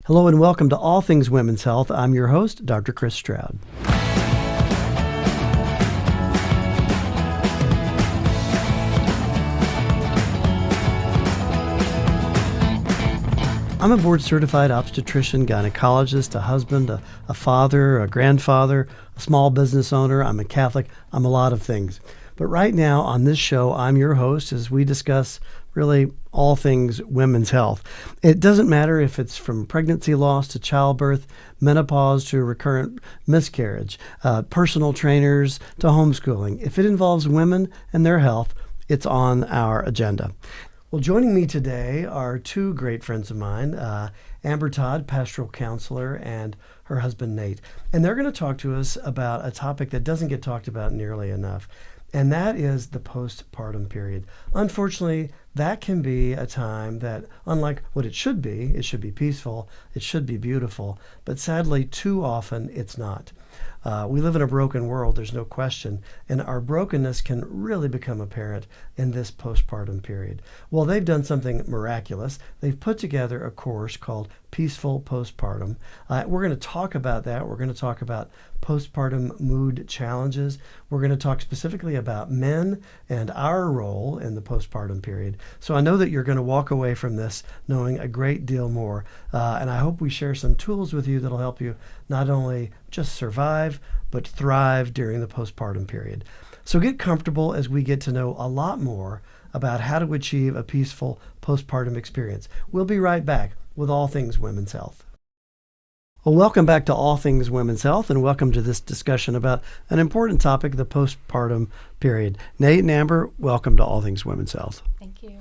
Hello and welcome to All Things Women's Health. I'm your host, Dr. Chris Stroud. I'm a board-certified obstetrician, gynecologist, a husband, a father, a grandfather, a small business owner. I'm a Catholic. I'm a lot of things. But right now on this show, I'm your host as we discuss really all things women's health. It doesn't matter if it's from pregnancy loss to childbirth, menopause to recurrent miscarriage, personal trainers to homeschooling. If it involves women and their health, it's on our agenda. Well, joining me today are two great friends of mine, Amber Todd, pastoral counselor, and her husband, Nate. And they're going to talk to us about a topic that doesn't get talked about nearly enough, and that is the postpartum period. Unfortunately, that can be a time that, unlike what it should be peaceful, it should be beautiful, but sadly, too often, it's not. We live in a broken world, there's no question, and our brokenness can really become apparent in this postpartum period. Well, they've done something miraculous. They've put together a course called Peaceful Postpartum. We're going to talk about that. We're going to talk about postpartum mood challenges. We're going to talk specifically about men and our role in the postpartum period. So I know that you're going to walk away from this knowing a great deal more, and I hope we share some tools with you that'll help you not only just survive, but thrive during the postpartum period. So get comfortable as we get to know a lot more about how to achieve a peaceful postpartum experience. We'll be right back with All Things Women's Health. Well, welcome back to All Things Women's Health, and welcome to this discussion about an important topic, the postpartum period. Nate and Amber, welcome to All Things Women's Health. Thank you.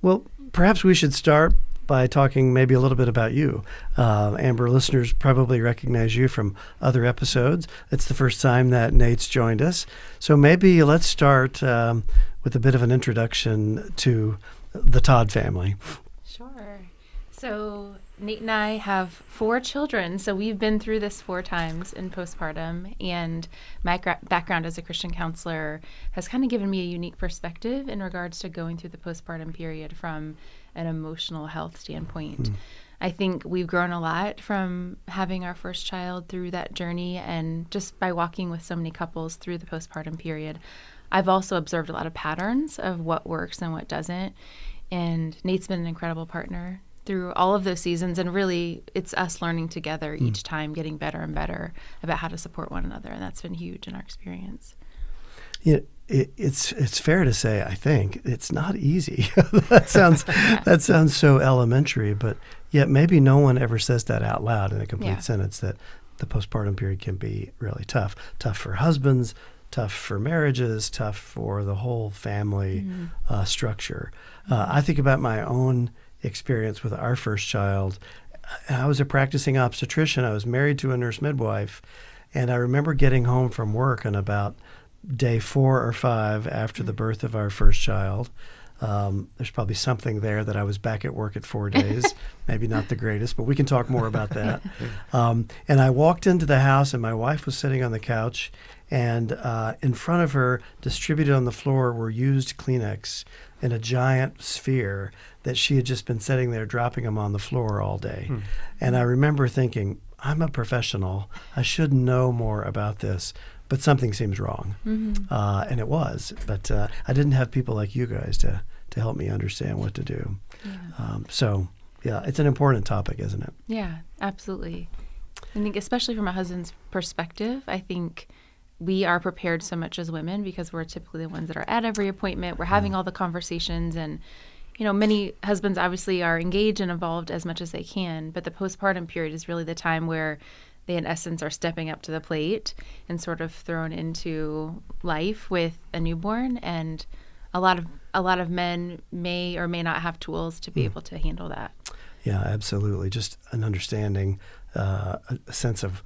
Well, perhaps we should start by talking maybe a little bit about you. Amber, listeners probably recognize you from other episodes. It's the first time that Nate's joined us. So maybe let's start with a bit of an introduction to the Todd family. Sure. So Nate and I have 4 children, so we've been through this 4 times in postpartum, and my background as a Christian counselor has kind of given me a unique perspective in regards to going through the postpartum period from an emotional health standpoint. I think we've grown a lot from having our first child through that journey, and just by walking with so many couples through the postpartum period, I've also observed a lot of patterns of what works and what doesn't, and Nate's been an incredible partner through all of those seasons, and really it's us learning together each time, getting better and better about how to support one another, and that's been huge in our experience. Yeah, it's fair to say, I think, it's not easy. That sounds so elementary, but yet maybe no one ever says that out loud in a complete sentence, that the postpartum period can be really tough. Tough for husbands, tough for marriages, tough for the whole family structure. I think about my own experience with our first child. I was a practicing obstetrician. I was married to a nurse midwife, and I remember getting home from work on about day 4 or 5 after the birth of our first child. There's probably something there that I was back at work at 4 days. Maybe not the greatest, but we can talk more about that. And I walked into the house, and my wife was sitting on the couch, and in front of her, distributed on the floor, were used Kleenex in a giant sphere that she had just been sitting there dropping them on the floor all day. And I remember thinking, I'm a professional. I should know more about this, but something seems wrong. And it was. But I didn't have people like you guys to help me understand what to do. Yeah. It's an important topic, isn't it? Yeah, absolutely. I think especially from a husband's perspective, I think we are prepared so much as women because we're typically the ones that are at every appointment. We're having all the conversations, and many husbands obviously are engaged and involved as much as they can, but the postpartum period is really the time where they, in essence, are stepping up to the plate and sort of thrown into life with a newborn, and a lot of men may or may not have tools to be able to handle that. Yeah, absolutely. Just an understanding, a sense of,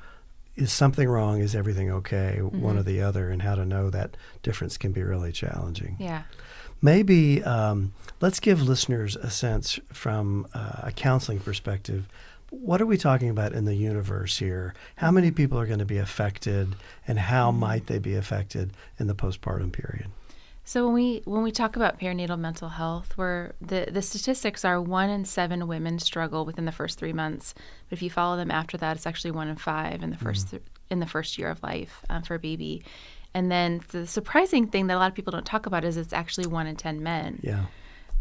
is something wrong? Is everything okay? One or the other, and how to know that difference can be really challenging. Yeah. Maybe let's give listeners a sense from a counseling perspective. What are we talking about in the universe here? How many people are going to be affected, and how might they be affected in the postpartum period? So when we talk about perinatal mental health, the statistics are 1 in 7 women struggle within the first 3 months. But if you follow them after that, it's actually 1 in 5 in the first year of life for a baby. And then the surprising thing that a lot of people don't talk about is it's actually 1 in 10 men. Yeah.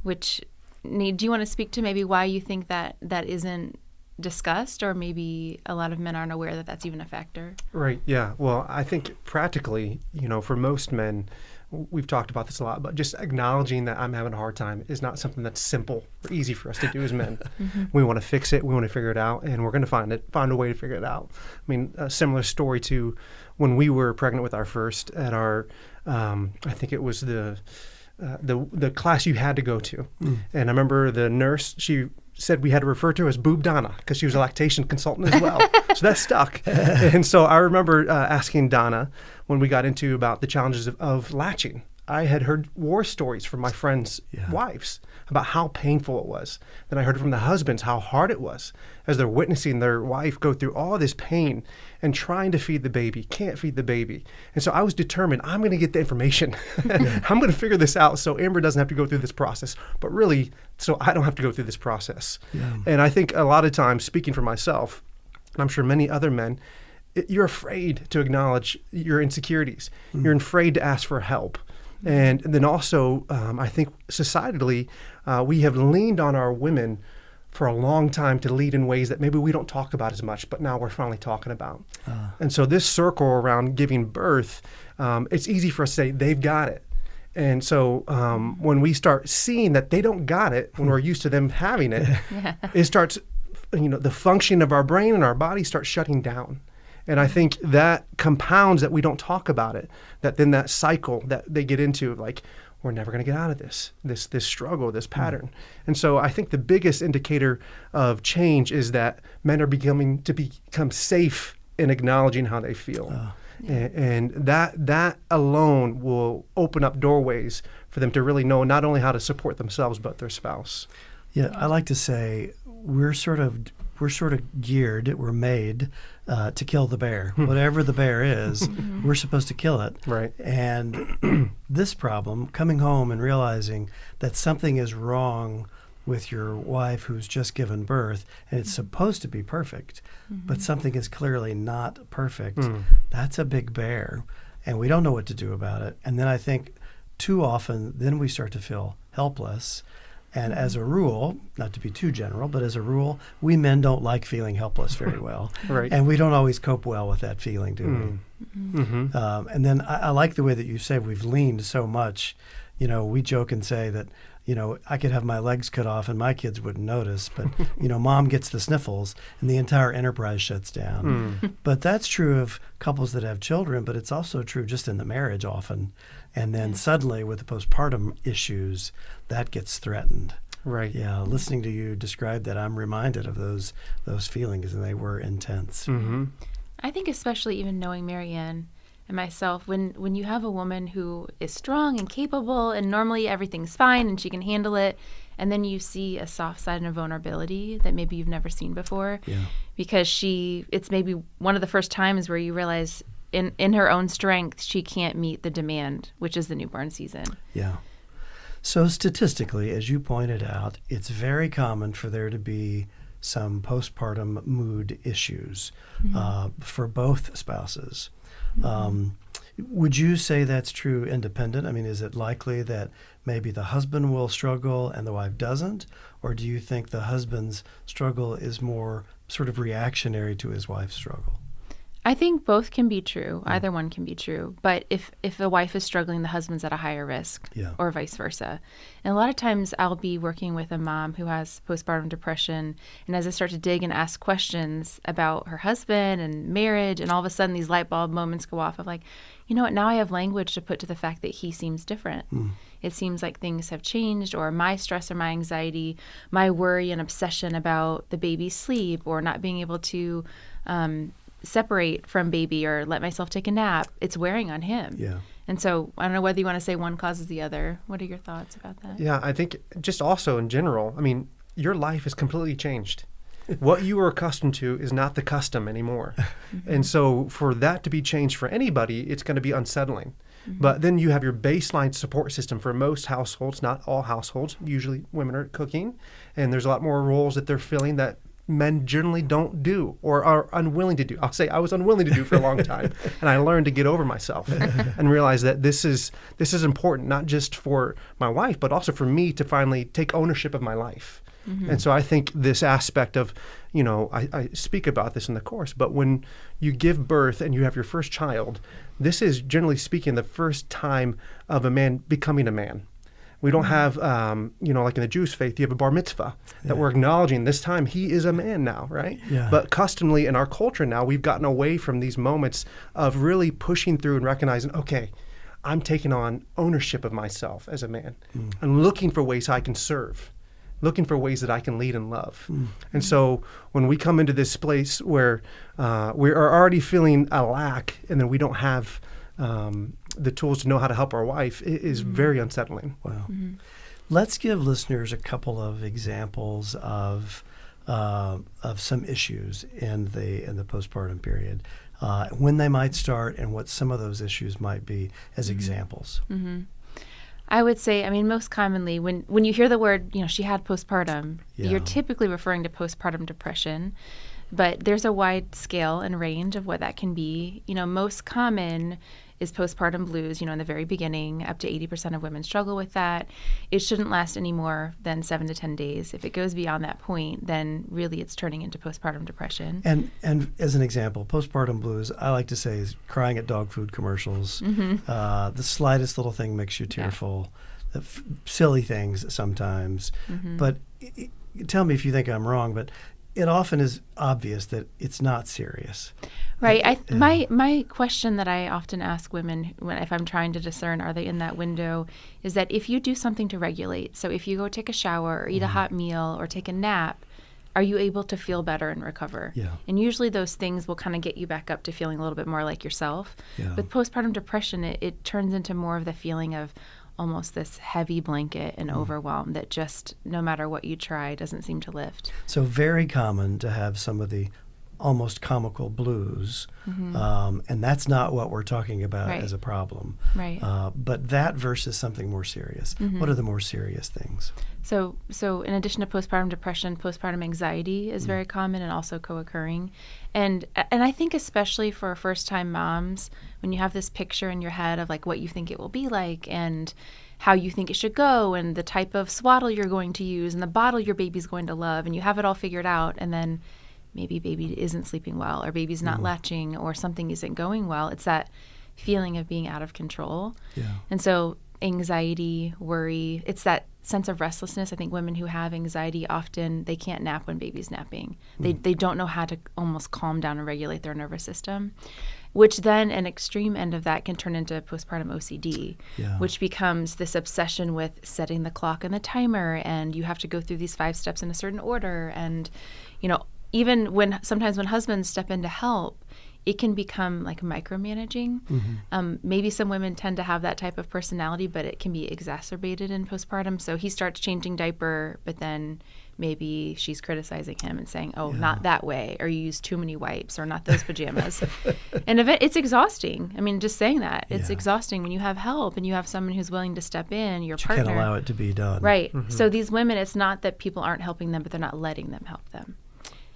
Which, do you want to speak to maybe why you think that isn't discussed, or maybe a lot of men aren't aware that that's even a factor? Right. Yeah. Well, I think practically, for most men, we've talked about this a lot, but just acknowledging that I'm having a hard time is not something that's simple or easy for us to do as men. Mm-hmm. We want to fix it. We want to figure it out, and we're going to find a way to figure it out. I mean, a similar story to when we were pregnant with our first at our, I think it was the class you had to go to. And I remember the nurse, she said we had to refer to her as Boob Donna because she was a lactation consultant as well. So that stuck. And so I remember asking Donna when we got into about the challenges of latching. I had heard war stories from my friends' wives about how painful it was. Then I heard from the husbands how hard it was as they're witnessing their wife go through all this pain and trying to feed the baby, can't feed the baby. And so I was determined, I'm going to get the information. I'm going to figure this out so Amber doesn't have to go through this process, but really so I don't have to go through this process. Yeah. And I think a lot of times, speaking for myself, and I'm sure many other men, you're afraid to acknowledge your insecurities. You're afraid to ask for help. And then also, I think societally, we have leaned on our women for a long time to lead in ways that maybe we don't talk about as much, but now we're finally talking about. And so this circle around giving birth, it's easy for us to say, they've got it. And so when we start seeing that they don't got it, when we're used to them having it, it starts, the function of our brain and our body starts shutting down. And I think that compounds that we don't talk about it, that then that cycle that they get into, like, we're never going to get out of this struggle, this pattern. And so I think the biggest indicator of change is that men are become safe in acknowledging how they feel. And that alone will open up doorways for them to really know not only how to support themselves, but their spouse. Yeah, I like to say we're sort of geared, we're made to kill the bear. Whatever the bear is, we're supposed to kill it. Right. And this problem, coming home and realizing that something is wrong with your wife who's just given birth, and it's supposed to be perfect, but something is clearly not perfect, that's a big bear. And we don't know what to do about it. And then I think too often, then we start to feel helpless. And as a rule, not to be too general, but as a rule, we men don't like feeling helpless very well. Right. And we don't always cope well with that feeling, do we? And then I like the way that you say we've leaned so much. We joke and say that, I could have my legs cut off and my kids wouldn't notice, but, mom gets the sniffles and the entire enterprise shuts down. But that's true of couples that have children, but it's also true just in the marriage often. And then suddenly with the postpartum issues, that gets threatened. Right. Yeah. Listening to you describe that, I'm reminded of those feelings, and they were intense. I think especially even knowing Marianne and myself, when you have a woman who is strong and capable and normally everything's fine and she can handle it, and then you see a soft side and a vulnerability that maybe you've never seen before, because it's maybe one of the first times where you realize in her own strength, she can't meet the demand, which is the newborn season. Yeah. So statistically, as you pointed out, it's very common for there to be some postpartum mood issues for both spouses. Would you say that's true independent? I mean, is it likely that maybe the husband will struggle and the wife doesn't? Or do you think the husband's struggle is more sort of reactionary to his wife's struggle? I think both can be true. Either one can be true. But if the wife is struggling, the husband's at a higher risk, or vice versa. And a lot of times I'll be working with a mom who has postpartum depression, and as I start to dig and ask questions about her husband and marriage, and all of a sudden these light bulb moments go off of like, you know what, now I have language to put to the fact that he seems different. It seems like things have changed, or my stress or my anxiety, my worry and obsession about the baby's sleep, or not being able to separate from baby or let myself take a nap, it's wearing on him. Yeah. And so I don't know whether you want to say one causes the other. What are your thoughts about that? Yeah, I think just also in general, I mean, your life is completely changed. What you are accustomed to is not the custom anymore. And so for that to be changed for anybody, it's going to be unsettling. But then you have your baseline support system for most households, not all households. Usually women are cooking, and there's a lot more roles that they're filling that men generally don't do or are unwilling to do. I'll say I was unwilling to do for a long time, and I learned to get over myself and realize that this is important, not just for my wife, but also for me to finally take ownership of my life. And so I think this aspect of, I speak about this in the course, but when you give birth and you have your first child, this is generally speaking the first time of a man becoming a man. We don't have, like in the Jewish faith, you have a bar mitzvah that we're acknowledging this time he is a man now, right? Yeah. But customly in our culture now, we've gotten away from these moments of really pushing through and recognizing, okay, I'm taking on ownership of myself as a man and looking for ways I can serve, looking for ways that I can lead and love. And so when we come into this place where we are already feeling a lack and then we don't have the tools to know how to help our wife, it is very unsettling. Wow. Let's give listeners a couple of examples of some issues in the postpartum period, when they might start and what some of those issues might be as examples. I would say, most commonly when you hear the word, she had postpartum, Yeah. you're typically referring to postpartum depression, but there's a wide scale and range of what that can be. Most common is postpartum blues, in the very beginning. Up to 80% of women struggle with that. It shouldn't last any more than 7 to 10 days. If it goes beyond that point, then really it's turning into postpartum depression. And as an example, postpartum blues, I like to say, is crying at dog food commercials. The slightest little thing makes you tearful. Silly things sometimes. But tell me if you think I'm wrong, but it often is obvious that it's not serious. Right. My question that I often ask women if I'm trying to discern are they in that window is that if you do something to regulate, so if you go take a shower or eat a hot meal or take a nap, are you able to feel better and recover? Yeah. And usually those things will kind of get you back up to feeling a little bit more like yourself. Yeah. With postpartum depression, it turns into more of the feeling of almost this heavy blanket and overwhelm that just no matter what you try doesn't seem to lift. So very common to have some of the almost comical blues, and that's not what we're talking about as a problem. Right. But that versus something more serious. What are the more serious things? So in addition to postpartum depression, postpartum anxiety is very common and also co-occurring. And I think especially for first-time moms, when you have this picture in your head of like what you think it will be like and how you think it should go and the type of swaddle you're going to use and the bottle your baby's going to love, and you have it all figured out, and then maybe baby isn't sleeping well or baby's not latching or something isn't going well. It's that feeling of being out of control. Yeah. And so anxiety, worry, it's that sense of restlessness. I think women who have anxiety often, they can't nap when baby's napping. They don't know how to almost calm down and regulate their nervous system, which then an extreme end of that can turn into postpartum OCD, which becomes this obsession with setting the clock and the timer, and you have to go through these 5 steps in a certain order. And, even sometimes when husbands step in to help, it can become like micromanaging. Maybe some women tend to have that type of personality, but it can be exacerbated in postpartum. So he starts changing diaper, but then maybe she's criticizing him and saying, not that way, or you use too many wipes, or not those pajamas. And it's exhausting. Just saying that. It's exhausting when you have help and you have someone who's willing to step in, your partner. You can't allow it to be done. Right. So these women, it's not that people aren't helping them, but they're not letting them help them.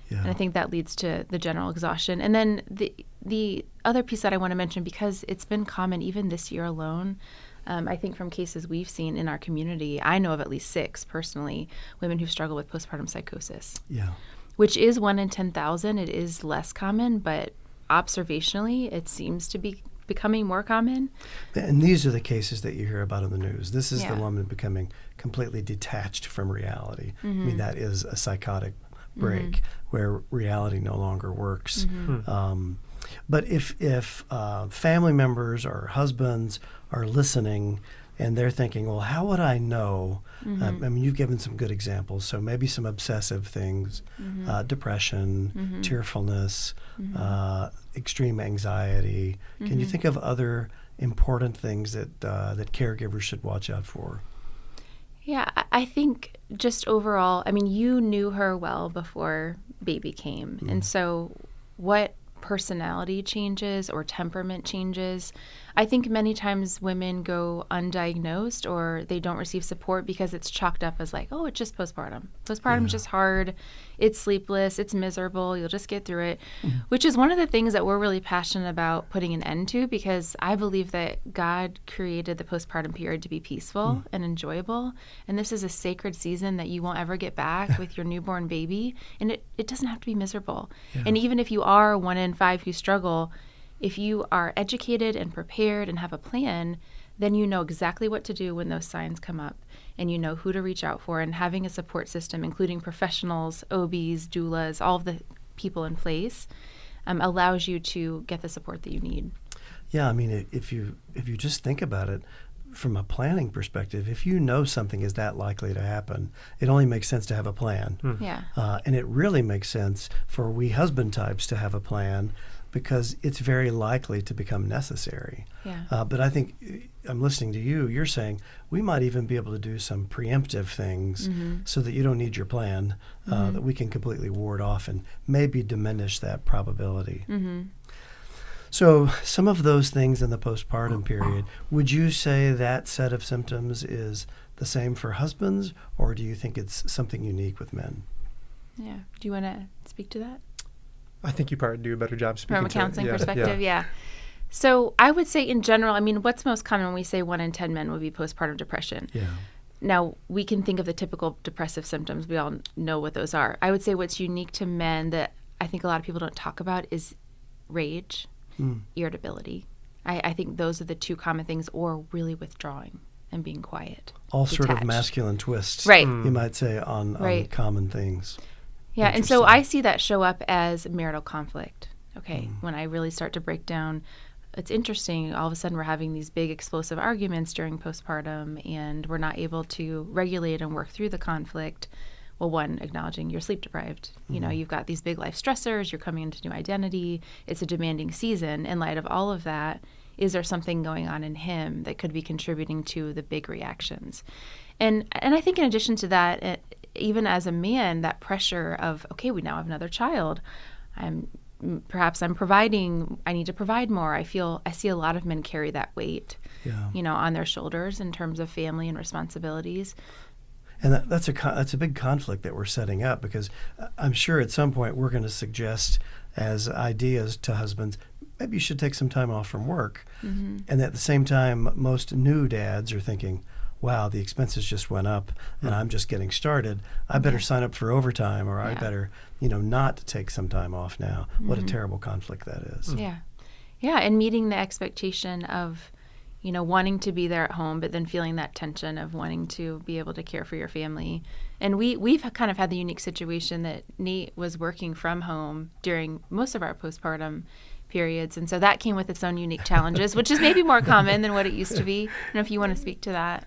Yeah. And I think that leads to the general exhaustion. And then the other piece that I want to mention, because it's been common even this year alone, I think from cases we've seen in our community, I know of at least 6 personally, women who struggle with postpartum psychosis. Yeah. Which is 1 in 10,000. It is less common, but observationally, it seems to be becoming more common. And these are the cases that you hear about in the news. This is the woman becoming completely detached from reality. That is a psychotic break where reality no longer works. But if family members or husbands are listening and they're thinking, well, how would I know? You've given some good examples. So maybe some obsessive things, depression, tearfulness, extreme anxiety. Can you think of other important things that caregivers should watch out for? Yeah, I think just overall, you knew her well before baby came. And so what personality changes or temperament changes, I think many times women go undiagnosed or they don't receive support because it's chalked up as like, oh, it's just postpartum. Postpartum is just hard. It's sleepless. It's miserable. You'll just get through it, which is one of the things that we're really passionate about putting an end to, because I believe that God created the postpartum period to be peaceful and enjoyable. And this is a sacred season that you won't ever get back with your newborn baby. And it doesn't have to be miserable. Yeah. And even if you are 1 in 5 who struggle, if you are educated and prepared and have a plan, then you know exactly what to do when those signs come up, and you know who to reach out for. And having a support system, including professionals, OBs, doulas, all of the people in place, allows you to get the support that you need. Yeah, I mean, if you just think about it from a planning perspective, if you know something is that likely to happen, it only makes sense to have a plan. Yeah. And it really makes sense for we husband types to have a plan, because it's very likely to become necessary. Yeah. But I think I'm listening to you. You're saying we might even be able to do some preemptive things so that you don't need your plan, that we can completely ward off and maybe diminish that probability. So some of those things in the postpartum period, would you say that set of symptoms is the same for husbands, or do you think it's something unique with men? Yeah. Do you want to speak to that? I think you probably do a better job speaking From a to counseling it. perspective, yeah. So I would say in general, I mean, what's most common when we say 1 in 10 men would be postpartum depression. Yeah. Now, we can think of the typical depressive symptoms. We all know what those are. I would say what's unique to men that I think a lot of people don't talk about is rage, irritability. I think those are the 2 common things, or really withdrawing and being quiet. All sort of detached. masculine twists, Right. you might say, on common things. Yeah, and so I see that show up as marital conflict. Okay, when I really start to break down, it's interesting. All of a sudden, we're having these big explosive arguments during postpartum, and we're not able to regulate and work through the conflict. Well, one, acknowledging you're sleep deprived. You know, you've got these big life stressors. You're coming into new identity. It's a demanding season. In light of all of that, is there something going on in him that could be contributing to the big reactions? And I think in addition to that, even as a man, that pressure of, okay, we now have another child. I'm providing, I need to provide more. I see a lot of men carry that weight, on their shoulders in terms of family and responsibilities. And that's a big conflict that we're setting up, because I'm sure at some point we're going to suggest as ideas to husbands, maybe you should take some time off from work. And at the same time, most new dads are thinking, wow, the expenses just went up and I'm just getting started. I better sign up for overtime, or I better, not take some time off now. What a terrible conflict that is. Yeah. Yeah. And meeting the expectation of, wanting to be there at home, but then feeling that tension of wanting to be able to care for your family. And we've kind of had the unique situation that Nate was working from home during most of our postpartum periods. And so that came with its own unique challenges, which is maybe more common than what it used to be. I don't know if you want to speak to that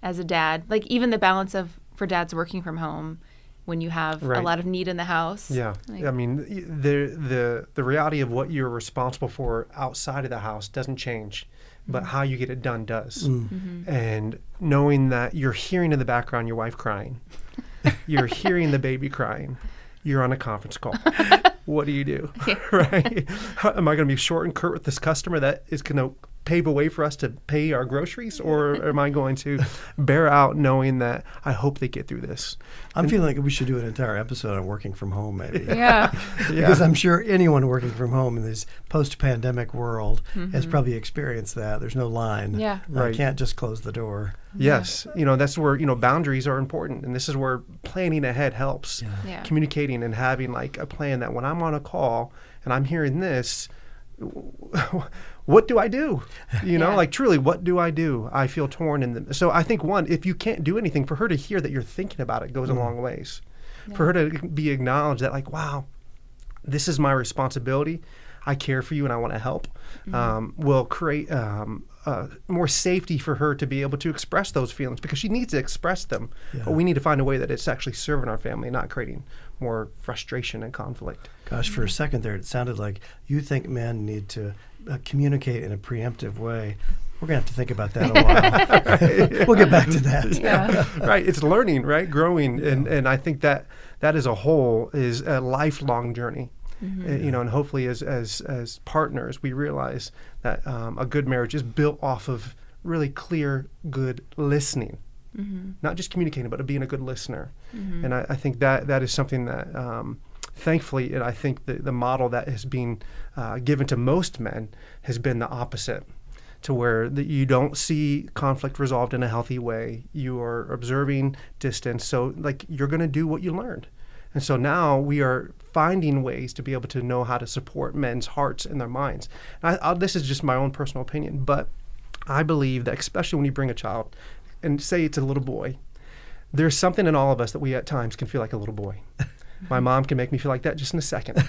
as a dad, like even the balance for dads working from home when you have a lot of need in the house. Yeah. I mean, the reality of what you're responsible for outside of the house doesn't change, but how you get it done does. And knowing that you're hearing in the background your wife crying, you're hearing the baby crying, you're on a conference call. What do you do? Right? Am I going to be short and curt with this customer that is going to pave a way for us to pay our groceries, or am I going to bear out knowing that I hope they get through this? I'm feeling like we should do an entire episode on working from home, maybe. Yeah. Because I'm sure anyone working from home in this post-pandemic world has probably experienced that. There's no line. Yeah. I can't just close the door. Yes. That's where, boundaries are important. And this is where planning ahead helps. Yeah. Communicating and having like a plan that when I'm on a call and I'm hearing this, what do I do? Like truly, what do I do? I feel torn. So I think if you can't do anything, for her to hear that you're thinking about it goes a long ways. Yeah. For her to be acknowledged that like, wow, this is my responsibility. I care for you and I want to help. Will create more safety for her to be able to express those feelings, because she needs to express them. Yeah. But we need to find a way that it's actually serving our family, not creating more frustration and conflict. Gosh, for a second there, it sounded like you think men need to communicate in a preemptive way We're going to have to think about that a while. We'll get back to that. Yeah. Right. It's learning, right? Growing. And I think that as a whole is a lifelong journey. And hopefully as partners, we realize that a good marriage is built off of really clear, good listening. Not just communicating, but being a good listener. And I think that is something that thankfully, and I think the model that has been given to most men has been the opposite, to where you don't see conflict resolved in a healthy way. You are observing distance. So like you're going to do what you learned. And so now we are finding ways to be able to know how to support men's hearts and their minds. And this is just my own personal opinion, but I believe that especially when you bring a child and say it's a little boy, there's something in all of us that we at times can feel like a little boy. My mom can make me feel like that just in a second.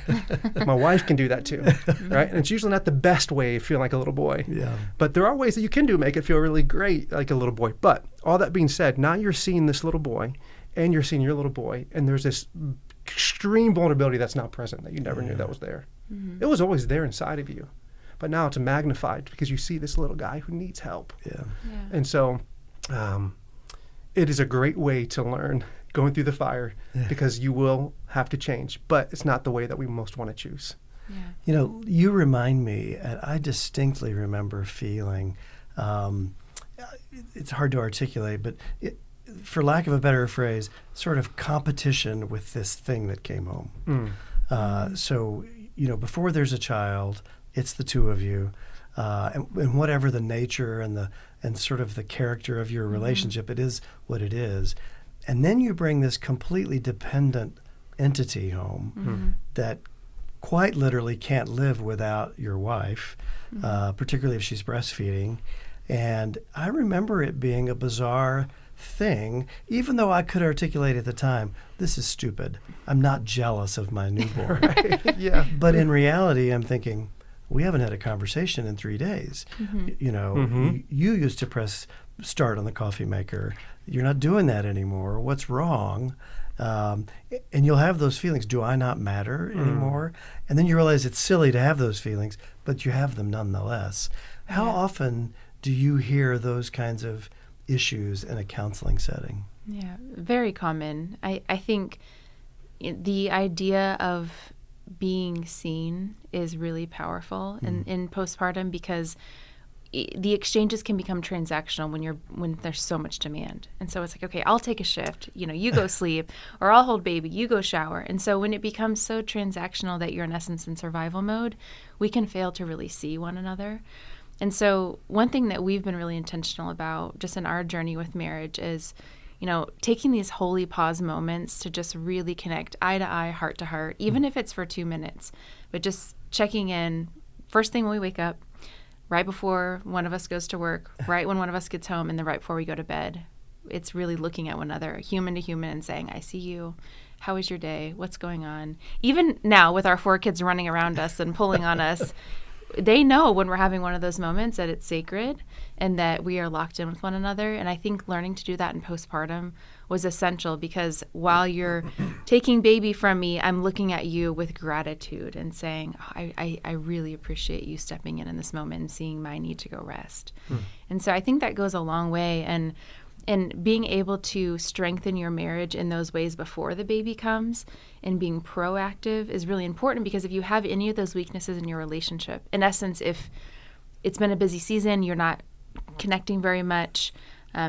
My wife can do that too, right? And it's usually not the best way of feeling like a little boy. Yeah. But there are ways that you can make it feel really great like a little boy. But all that being said, now you're seeing this little boy and you're seeing your little boy, and there's this extreme vulnerability that's now present that you never knew that was there. It was always there inside of you. But now it's magnified because you see this little guy who needs help. Yeah. And so it is a great way to learn going through the fire because you will have to change, but it's not the way that we most want to choose. Yeah. You know, you remind me, and I distinctly remember feeling, it's hard to articulate, but for lack of a better phrase, sort of competition with this thing that came home. So, before there's a child, it's the two of you, and whatever the nature and sort of the character of your relationship, it is what it is. And then you bring this completely dependent entity home that quite literally can't live without your wife, particularly if she's breastfeeding. And I remember it being a bizarre thing, even though I could articulate at the time, this is stupid. I'm not jealous of my newborn. Right. Yeah. But in reality, I'm thinking, we haven't had a conversation in 3 days. You used to press start on the coffee maker. You're not doing that anymore. What's wrong? And you'll have those feelings. Do I not matter anymore? And then you realize it's silly to have those feelings, but you have them nonetheless. How often do you hear those kinds of issues in a counseling setting? Yeah, very common. I think the idea of being seen is really powerful in postpartum because the exchanges can become transactional when there's so much demand. And so it's like, okay, I'll take a shift, you go sleep, or I'll hold baby, you go shower. And so when it becomes so transactional that you're in essence in survival mode, we can fail to really see one another. And so one thing that we've been really intentional about just in our journey with marriage is, taking these holy pause moments to just really connect eye to eye, heart to heart, even if it's for 2 minutes, but just checking in first thing when we wake up, right before one of us goes to work, right when one of us gets home, and then right before we go to bed. It's really looking at one another, human to human, and saying, I see you. How was your day? What's going on? Even now with our 4 kids running around us and pulling on us, they know when we're having one of those moments that it's sacred and that we are locked in with one another. And I think learning to do that in postpartum was essential because while you're taking baby from me, I'm looking at you with gratitude and saying, I really appreciate you stepping in this moment and seeing my need to go rest. And so I think that goes a long way. And being able to strengthen your marriage in those ways before the baby comes and being proactive is really important because if you have any of those weaknesses in your relationship, in essence, if it's been a busy season, you're not connecting very much,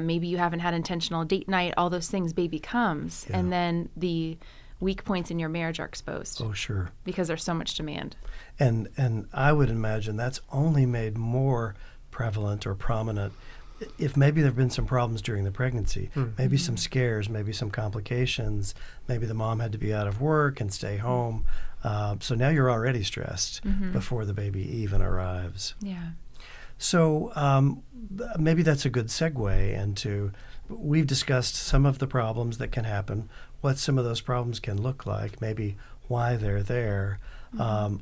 maybe you haven't had intentional date night, all those things, baby comes, and then the weak points in your marriage are exposed. Oh, sure. Because there's so much demand. And I would imagine that's only made more prevalent or prominent if maybe there have been some problems during the pregnancy, maybe some scares, maybe some complications, maybe the mom had to be out of work and stay home. So now you're already stressed before the baby even arrives. Yeah. So maybe that's a good segue into, we've discussed some of the problems that can happen, what some of those problems can look like, maybe why they're there.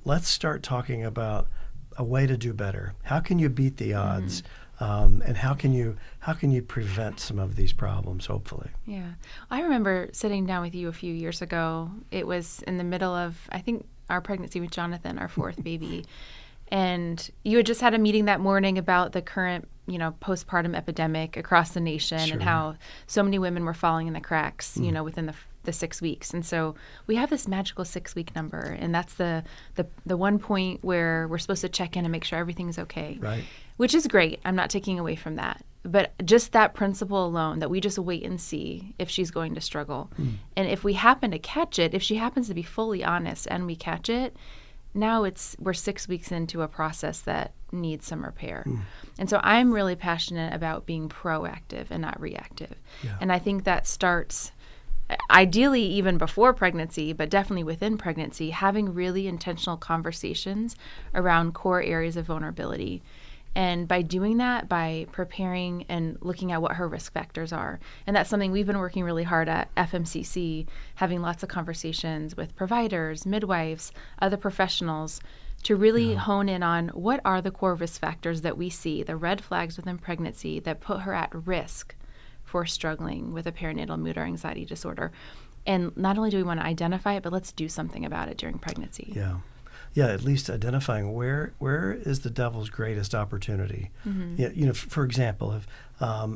Let's start talking about a way to do better. How can you beat the odds? And how can you prevent some of these problems, hopefully? Yeah. I remember sitting down with you a few years ago. It was in the middle of, I think, our pregnancy with Jonathan, our 4th baby. And you had just had a meeting that morning about the current, postpartum epidemic across the nation Sure. and how so many women were falling in the cracks, within the 6 weeks. And so we have this magical 6-week number, and that's the one point where we're supposed to check in and make sure everything's okay. Right. Which is great. I'm not taking away from that. But just that principle alone, that we just wait and see if she's going to struggle. And if we happen to catch it, if she happens to be fully honest and we catch it, now we're 6 weeks into a process that needs some repair. And so I'm really passionate about being proactive and not reactive. Yeah. And I think that starts ideally even before pregnancy, but definitely within pregnancy, having really intentional conversations around core areas of vulnerability. And by doing that, by preparing and looking at what her risk factors are. And that's something we've been working really hard at FMCC, having lots of conversations with providers, midwives, other professionals to really hone in on what are the core risk factors that we see, the red flags within pregnancy that put her at risk for struggling with a perinatal mood or anxiety disorder. And not only do we want to identify it, but let's do something about it during pregnancy. Yeah. Yeah, at least identifying where is the devil's greatest opportunity. Yeah, for example, if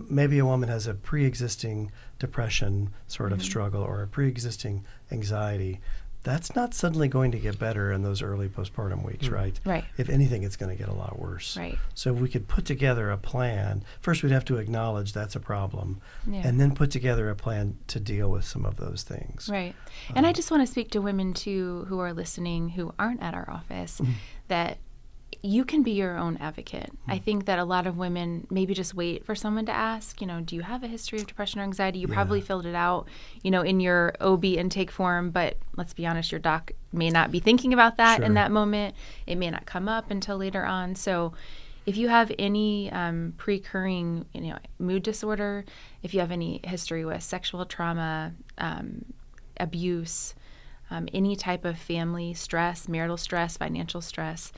maybe a woman has a pre-existing depression sort of struggle or a pre-existing anxiety, that's not suddenly going to get better in those early postpartum weeks, right? Right. If anything, it's going to get a lot worse. Right. So if we could put together a plan. First, we'd have to acknowledge that's a problem, Yeah. and then put together a plan to deal with some of those things. Right. And I just want to speak to women, too, who are listening, who aren't at our office, that you can be your own advocate. I think that a lot of women maybe just wait for someone to ask, do you have a history of depression or anxiety? You probably filled it out, in your OB intake form, but let's be honest, your doc may not be thinking about that in that moment. It may not come up until later on. So if you have any pre-occurring, mood disorder, if you have any history with sexual trauma, abuse, any type of family stress, marital stress, financial stress,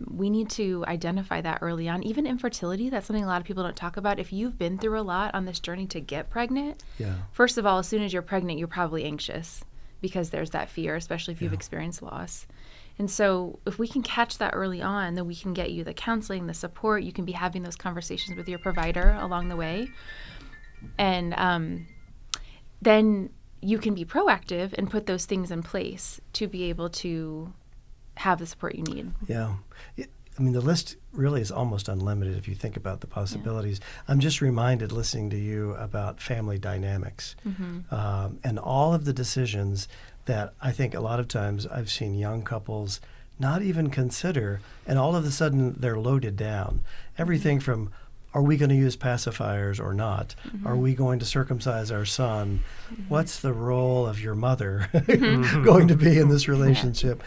we need to identify that early on. Even infertility, that's something a lot of people don't talk about. If you've been through a lot on this journey to get pregnant, first of all, as soon as you're pregnant, you're probably anxious because there's that fear, especially if you've experienced loss. And so if we can catch that early on, then we can get you the counseling, the support. You can be having those conversations with your provider along the way. And then you can be proactive and put those things in place to be able to have the support you need. Yeah. I mean, the list really is almost unlimited if you think about the possibilities. I'm just reminded listening to you about family dynamics and all of the decisions that I think a lot of times I've seen young couples not even consider, and all of a sudden they're loaded down. Everything from, are we going to use pacifiers or not? Are we going to circumcise our son? What's the role of your mother going to be in this relationship?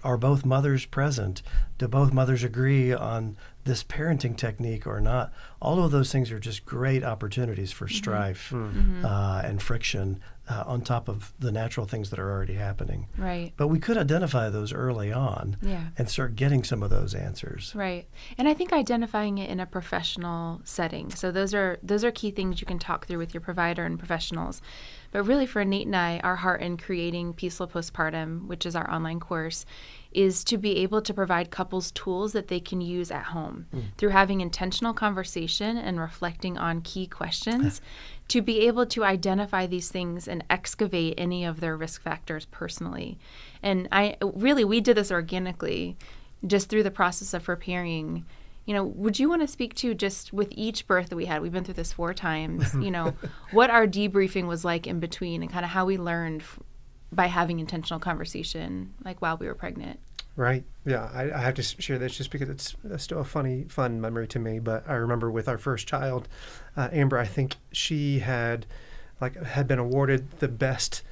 Are both mothers present? Do both mothers agree on this parenting technique or not? All of those things are just great opportunities for strife and friction on top of the natural things that are already happening. Right. But we could identify those early on and start getting some of those answers. Right. And I think identifying it in a professional setting. So those are key things you can talk through with your provider and professionals. But really for Nate and I, our heart in creating Peaceful Postpartum, which is our online course, is to be able to provide couples tools that they can use at home through having intentional conversation and reflecting on key questions to be able to identify these things and excavate any of their risk factors personally. And we did this organically just through the process of preparing. Would you want to speak to just with each birth that we had, we've been through this 4 times, what our debriefing was like in between and kind of how we learned by having intentional conversation, like while we were pregnant. Right. Yeah. I have to share this just because it's still a fun memory to me. But I remember with our first child, Amber, I think she had been awarded the best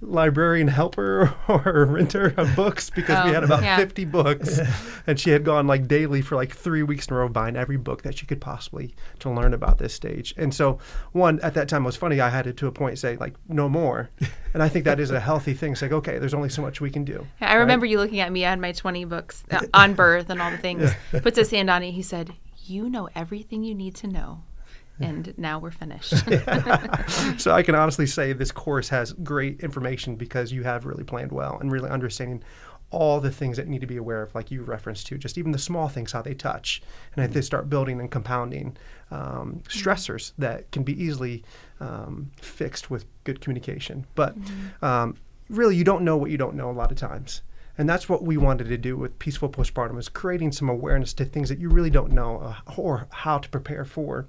librarian helper or renter of books because we had about 50 books and she had gone daily for 3 weeks in a row buying every book that she could possibly to learn about this stage. And so at that time it was funny, I had to a point say no more. And I think that is a healthy thing. It's okay, there's only so much we can do. I remember you looking at me, I had my 20 books on birth and all the things, puts his hand on it, he said, "You know everything you need to know." And now we're finished. So I can honestly say this course has great information because you have really planned well and really understanding all the things that need to be aware of, like you referenced to, just even the small things, how they touch. And they start building and compounding stressors that can be easily fixed with good communication. But really, you don't know what you don't know a lot of times. And that's what we wanted to do with Peaceful Postpartum, is creating some awareness to things that you really don't know or how to prepare for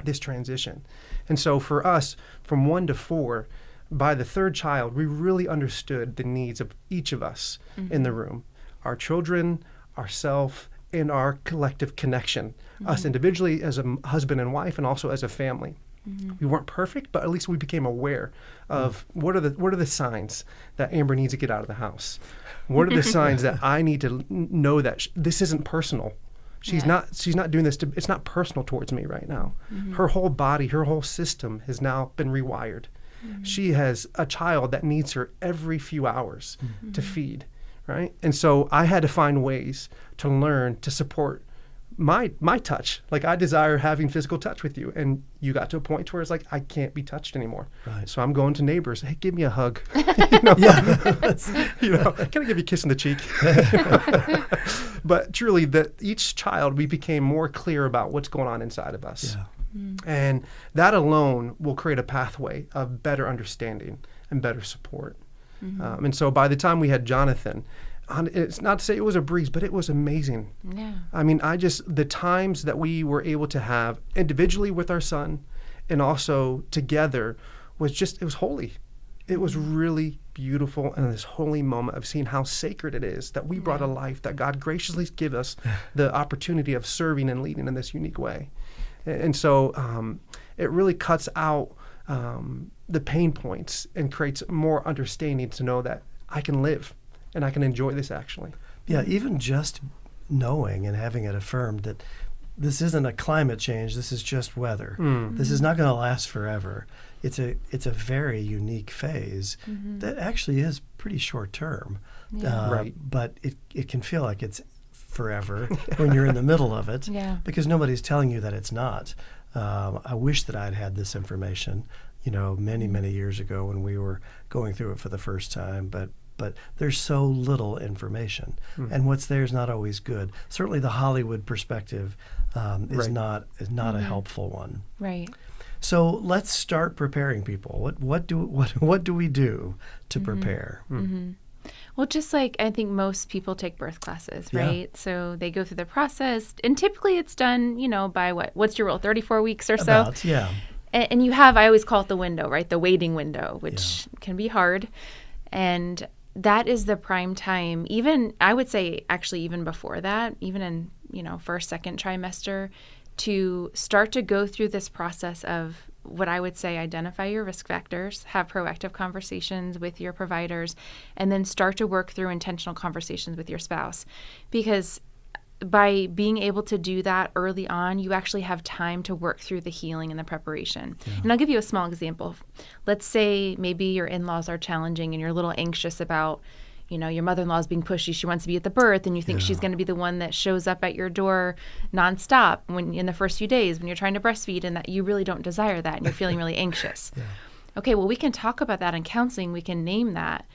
this transition. And so for us, from 1 to 4, by the 3rd child, we really understood the needs of each of us in the room, our children, ourselves, and our collective connection, us individually as a husband and wife, and also as a family. We weren't perfect, but at least we became aware of what are the signs that Amber needs to get out of the house. What are the signs that I need to know that this isn't personal. She's not doing this it's not personal towards me right now. Her whole body, her whole system has now been rewired. She has a child that needs her every few hours to feed, right? And so I had to find ways to learn to support my touch. Like, I desire having physical touch with you, and you got to a point where it's like, I can't be touched anymore. Right. So I'm going to neighbors. Hey, give me a hug. Can I give you a kiss on the cheek? But truly, that each child, we became more clear about what's going on inside of us. Yeah. And that alone will create a pathway of better understanding and better support. And so by the time we had Jonathan, it's not to say it was a breeze, but it was amazing. Yeah. I mean, the times that we were able to have individually with our son and also together it was holy. It was really beautiful, and this holy moment of seeing how sacred it is that we brought a life that God graciously give us the opportunity of serving and leading in this unique way. And so it really cuts out the pain points and creates more understanding to know that I can live and I can enjoy this actually. Yeah, even just knowing and having it affirmed that this isn't a climate change, this is just weather. This is not going to last forever. It's a very unique phase that actually is pretty short term. Right. But it can feel like it's forever when you're in the middle of it, because nobody's telling you that it's not. I wish that I'd had this information, many, many years ago when we were going through it for the first time, but there's so little information, and what's there is not always good. Certainly the Hollywood perspective is not a helpful one. Right. So let's start preparing people. What do we do to prepare? Well, just like I think most people take birth classes, right? So they go through the process, and typically it's done, by what's your rule, 34 weeks or so? About, yeah. And you have, I always call it the window, right? The waiting window, which can be hard. And that is the prime time, even, I would say actually even before that, even in, first, second trimester, to start to go through this process of what I would say, identify your risk factors, have proactive conversations with your providers, and then start to work through intentional conversations with your spouse. Because by being able to do that early on, you actually have time to work through the healing and the preparation. Yeah. And I'll give you a small example. Let's say maybe your in-laws are challenging and you're a little anxious about, your mother-in-law is being pushy. She wants to be at the birth, and you think she's going to be the one that shows up at your door nonstop when in the first few days when you're trying to breastfeed, and that you really don't desire that and you're feeling really anxious. Okay, well, we can talk about that in counseling. We can name that.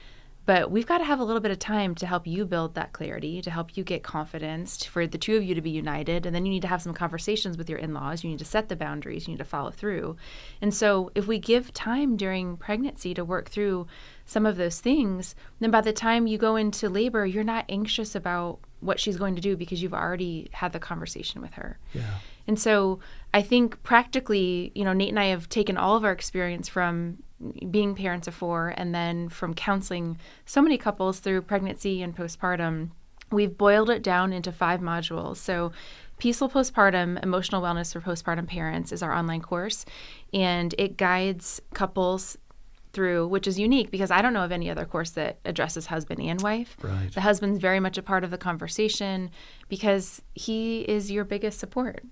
But we've got to have a little bit of time to help you build that clarity, to help you get confidence, for the two of you to be united. And then you need to have some conversations with your in-laws. You need to set the boundaries. You need to follow through. And so if we give time during pregnancy to work through some of those things, then by the time you go into labor, you're not anxious about what she's going to do because you've already had the conversation with her. Yeah. And so I think practically, Nate and I have taken all of our experience from being parents of 4 and then from counseling so many couples through pregnancy and postpartum. We've boiled it down into 5 modules. So Peaceful Postpartum, Emotional Wellness for Postpartum Parents is our online course, and it guides couples through, which is unique because I don't know of any other course that addresses husband and wife. Right. The husband's very much a part of the conversation because he is your biggest support,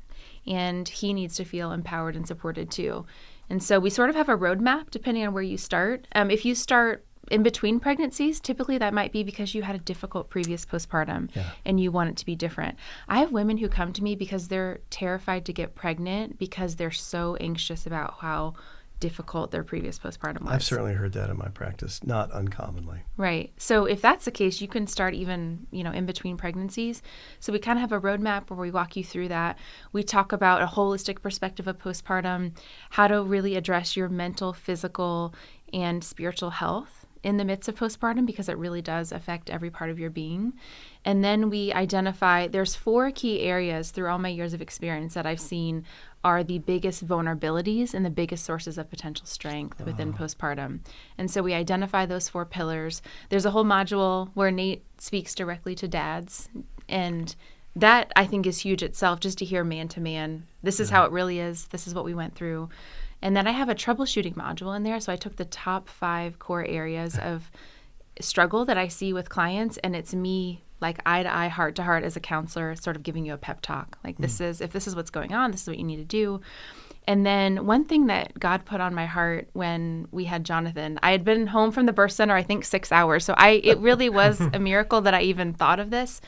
and he needs to feel empowered and supported too. And so we sort of have a roadmap depending on where you start. If you start in between pregnancies, typically that might be because you had a difficult previous postpartum and you want it to be different. I have women who come to me because they're terrified to get pregnant because they're so anxious about how difficult their previous postpartum was. I've certainly heard that in my practice, not uncommonly. Right. So if that's the case, you can start even, in between pregnancies. So we kind of have a roadmap where we walk you through that. We talk about a holistic perspective of postpartum, how to really address your mental, physical, and spiritual health in the midst of postpartum, because it really does affect every part of your being. And then we identify, there's 4 key areas through all my years of experience that I've seen are the biggest vulnerabilities and the biggest sources of potential strength within postpartum. And so we identify those 4 pillars. There's a whole module where Nate speaks directly to dads, and that I think is huge itself, just to hear man to man, this is how it really is, this is what we went through. And then I have a troubleshooting module in there. So I took the top 5 core areas of struggle that I see with clients, and it's me like eye to eye, heart to heart as a counselor, sort of giving you a pep talk. Like if this is what's going on, this is what you need to do. And then one thing that God put on my heart when we had Jonathan, I had been home from the birth center, I think 6 hours. So it really was a miracle that I even thought of this.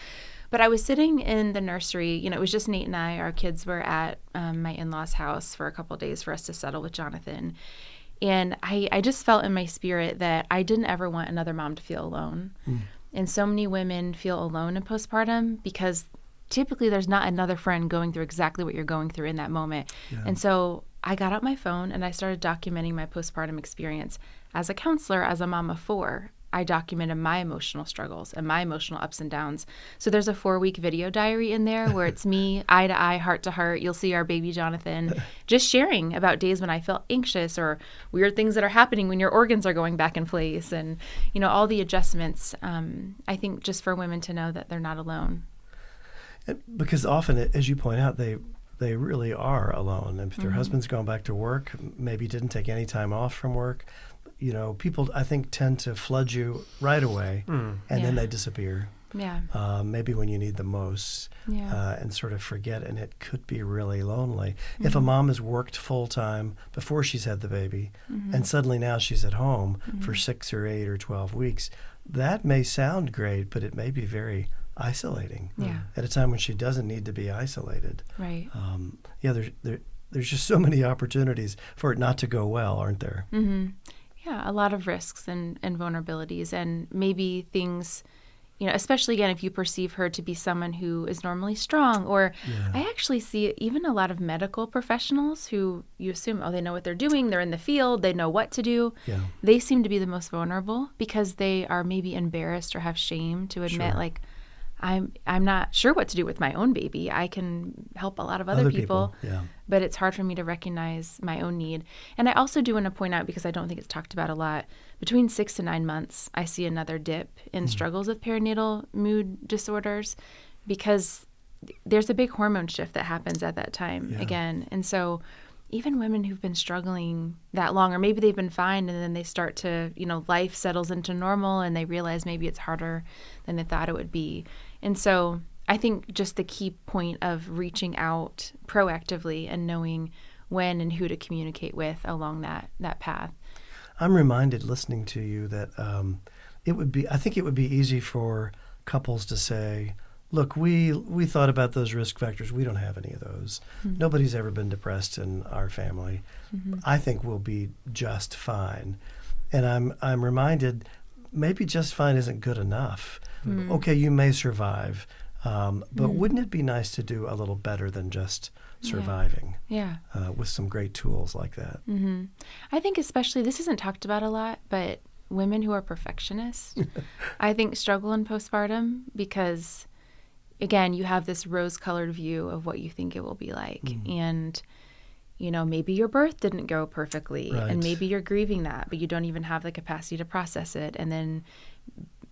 But I was sitting in the nursery, it was just Nate and I. Our kids were at my in-laws' house for a couple of days for us to settle with Jonathan. And I just felt in my spirit that I didn't ever want another mom to feel alone. And so many women feel alone in postpartum because typically there's not another friend going through exactly what you're going through in that moment. Yeah. And so I got out my phone and I started documenting my postpartum experience. As a counselor, as a mom of 4, I documented my emotional struggles and my emotional ups and downs. So there's a 4-week video diary in there where it's me, eye to eye, heart to heart. You'll see our baby Jonathan just sharing about days when I felt anxious or weird things that are happening when your organs are going back in place and, all the adjustments. I think just for women to know that they're not alone. Because often, as you point out, they really are alone. And if their husband's gone back to work, maybe didn't take any time off from work, people, I think, tend to flood you right away, and then they disappear. Yeah. Maybe when you need them most, and sort of forget, and it could be really lonely. If a mom has worked full time before she's had the baby, and suddenly now she's at home for 6 or 8 or 12 weeks, that may sound great, but it may be very isolating at a time when she doesn't need to be isolated. Right. There's just so many opportunities for it not to go well, aren't there? Yeah, a lot of risks and vulnerabilities, and maybe things, especially again, if you perceive her to be someone who is normally strong, or I actually see even a lot of medical professionals who you assume, they know what they're doing, they're in the field, they know what to do. Yeah. They seem to be the most vulnerable because they are maybe embarrassed or have shame to admit, like, I'm not sure what to do with my own baby. I can help a lot of other people, but it's hard for me to recognize my own need. And I also do want to point out, because I don't think it's talked about a lot, between 6 to 9 months, I see another dip in struggles with perinatal mood disorders, because there's a big hormone shift that happens at that time again. And so even women who've been struggling that long, or maybe they've been fine and then they start to, life settles into normal and they realize maybe it's harder than they thought it would be. And so I think just the key point of reaching out proactively and knowing when and who to communicate with along that path. I'm reminded listening to you that I think it would be easy for couples to say, look, we thought about those risk factors. We don't have any of those. Nobody's ever been depressed in our family. I think we'll be just fine. And I'm reminded maybe just fine isn't good enough. Okay, you may survive, but wouldn't it be nice to do a little better than just surviving? With some great tools like that. I think especially, this isn't talked about a lot, but women who are perfectionists, I think struggle in postpartum because, again, you have this rose-colored view of what you think it will be like. And, maybe your birth didn't go perfectly, and maybe you're grieving that, but you don't even have the capacity to process it. And then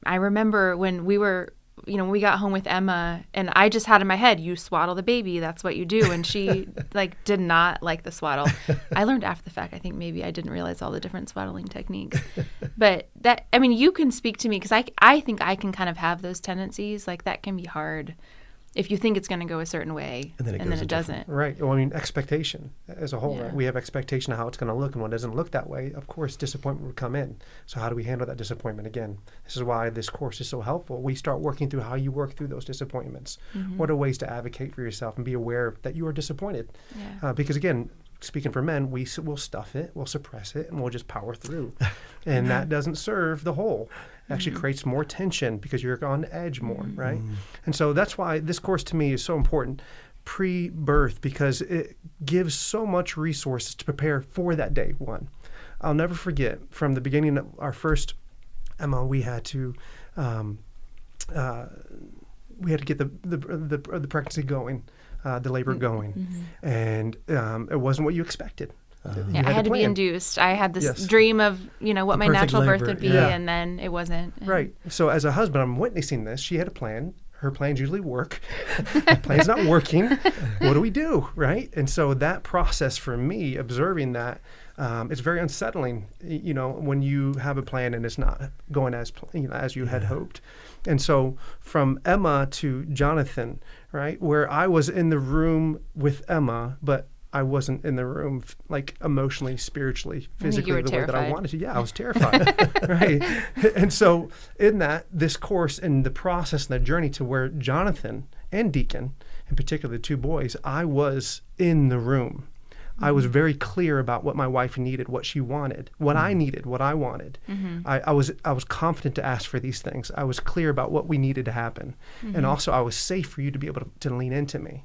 I remember when we were, when we got home with Emma, and I just had in my head, you swaddle the baby, that's what you do. And she did not like the swaddle. I learned after the fact. I think maybe I didn't realize all the different swaddling techniques. But you can speak to me, because I think I can kind of have those tendencies. Like, that can be hard if you think it's going to go a certain way, and then it doesn't. Right. Well, expectation as a whole, right? We have expectation of how it's going to look, and when it doesn't look that way, of course, disappointment would come in. So how do we handle that disappointment? Again, this is why this course is so helpful. We start working through how you work through those disappointments. What are ways to advocate for yourself and be aware that you are disappointed? Because, again, speaking for men, we'll stuff it, we'll suppress it, and we'll just power through. And that doesn't serve the whole. It actually creates more tension because you're on edge more, right? And so that's why this course to me is so important pre-birth, because it gives so much resources to prepare for that day one. I'll never forget from the beginning of our first Emma, we had to get the pregnancy going, the labor going, and it wasn't what you expected. Yeah, I had to be induced. I had this dream of, what my natural birth would be, and then it wasn't. Right. So as a husband, I'm witnessing this. She had a plan. Her plans usually work. My plan's not working. What do we do, right? And so that process for me, observing that, it's very unsettling, when you have a plan and it's not going as you had hoped. And so from Emma to Jonathan, right, where I was in the room with Emma, but I wasn't in the room like emotionally, spiritually, physically the way that I wanted to. Yeah, I was terrified. Right. And so in this course and the process and the journey to where Jonathan and Deacon, in particular the two boys, I was in the room. I was very clear about what my wife needed, what she wanted, what I needed, what I wanted. I was confident to ask for these things. I was clear about what we needed to happen. And also I was safe for you to be able to lean into me.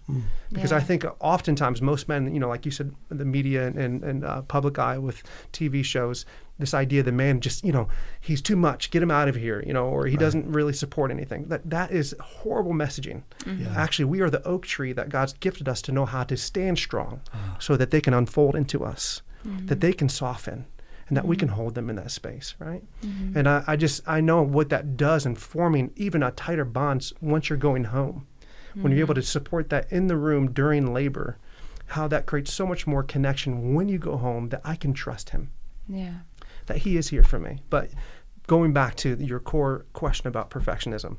Because I think oftentimes most men, like you said, the media and public eye with TV shows, this idea the man just, he's too much, get him out of here, or he doesn't really support anything. That is horrible messaging. Actually, we are the oak tree that God's gifted us to know how to stand strong so that they can unfold into us, that they can soften, and that we can hold them in that space, right? And I know what that does in forming even a tighter bonds once you're going home. When you're able to support that in the room during labor, how that creates so much more connection when you go home, that I can trust him. Yeah. That he is here for me. But going back to your core question about perfectionism,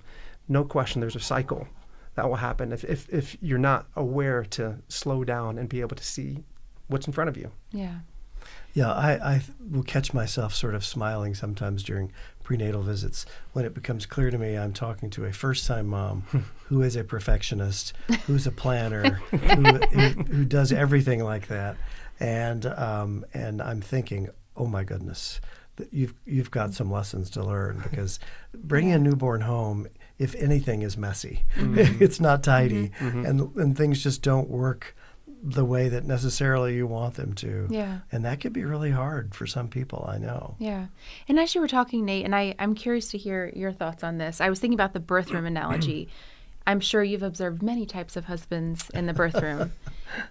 no question there's a cycle that will happen if you're not aware to slow down and be able to see what's in front of you. Yeah. Yeah, I will catch myself sort of smiling sometimes during prenatal visits when it becomes clear to me I'm talking to a first-time mom who is a perfectionist, who's a planner, who does everything like that, and I'm thinking, oh my goodness, you've got some lessons to learn, because bringing a newborn home, if anything, is messy. It's not tidy, and things just don't work the way that necessarily you want them to. Yeah. And that could be really hard for some people, I know. Yeah. And as you were talking, Nate, and I'm curious to hear your thoughts on this, I was thinking about the birth room analogy. I'm sure you've observed many types of husbands in the birth room.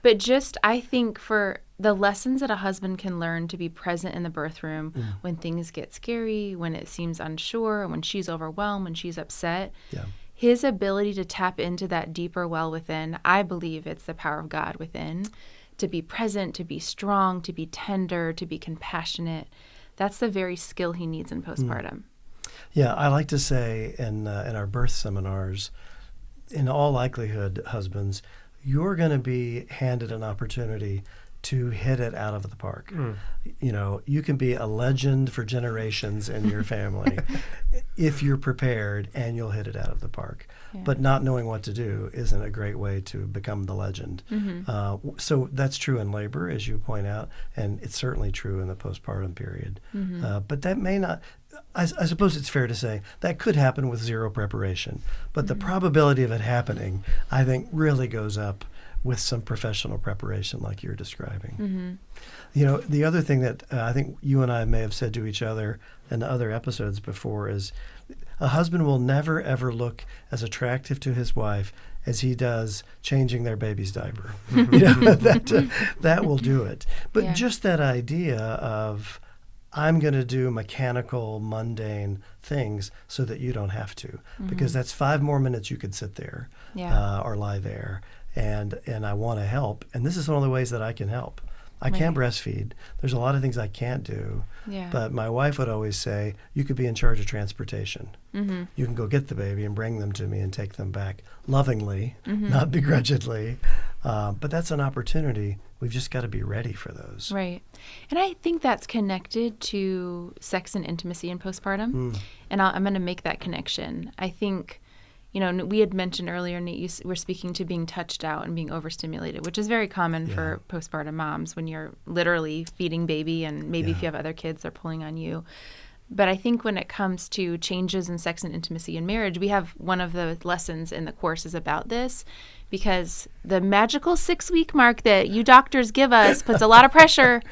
But just, I think, for the lessons that a husband can learn to be present in the birth room when things get scary, when it seems unsure, when she's overwhelmed, when she's upset, his ability to tap into that deeper well within, I believe it's the power of God within, to be present, to be strong, to be tender, to be compassionate. That's the very skill he needs in postpartum. Yeah, I like to say in our birth seminars, in all likelihood, husbands, you're going to be handed an opportunity to hit it out of the park. You can be a legend for generations in your family if you're prepared, and you'll hit it out of the park. But not knowing what to do isn't a great way to become the legend. So that's true in labor, as you point out, and it's certainly true in the postpartum period. But that may not, I suppose it's fair to say, that could happen with zero preparation. But the probability of it happening, I think, really goes up with some professional preparation like you're describing. The other thing that I think you and I may have said to each other in other episodes before is a husband will never, ever look as attractive to his wife as he does changing their baby's diaper. That will do it. But just that idea of, I'm going to do mechanical, mundane things so that you don't have to, because that's 5 more minutes you could sit there or lie there. And I want to help. And this is one of the ways that I can help. I can't breastfeed. There's a lot of things I can't do. But my wife would always say, you could be in charge of transportation. You can go get the baby and bring them to me and take them back lovingly, not begrudgingly. But that's an opportunity. We've just got to be ready for those. Right. And I think that's connected to sex and intimacy in postpartum. And I'm going to make that connection. I think we had mentioned earlier, Nate, you were speaking to being touched out and being overstimulated, which is very common for postpartum moms when you're literally feeding baby, and maybe if you have other kids, they're pulling on you. But I think when it comes to changes in sex and intimacy in marriage, we have one of the lessons in the course is about this, because the magical 6-week mark that you doctors give us puts a lot of pressure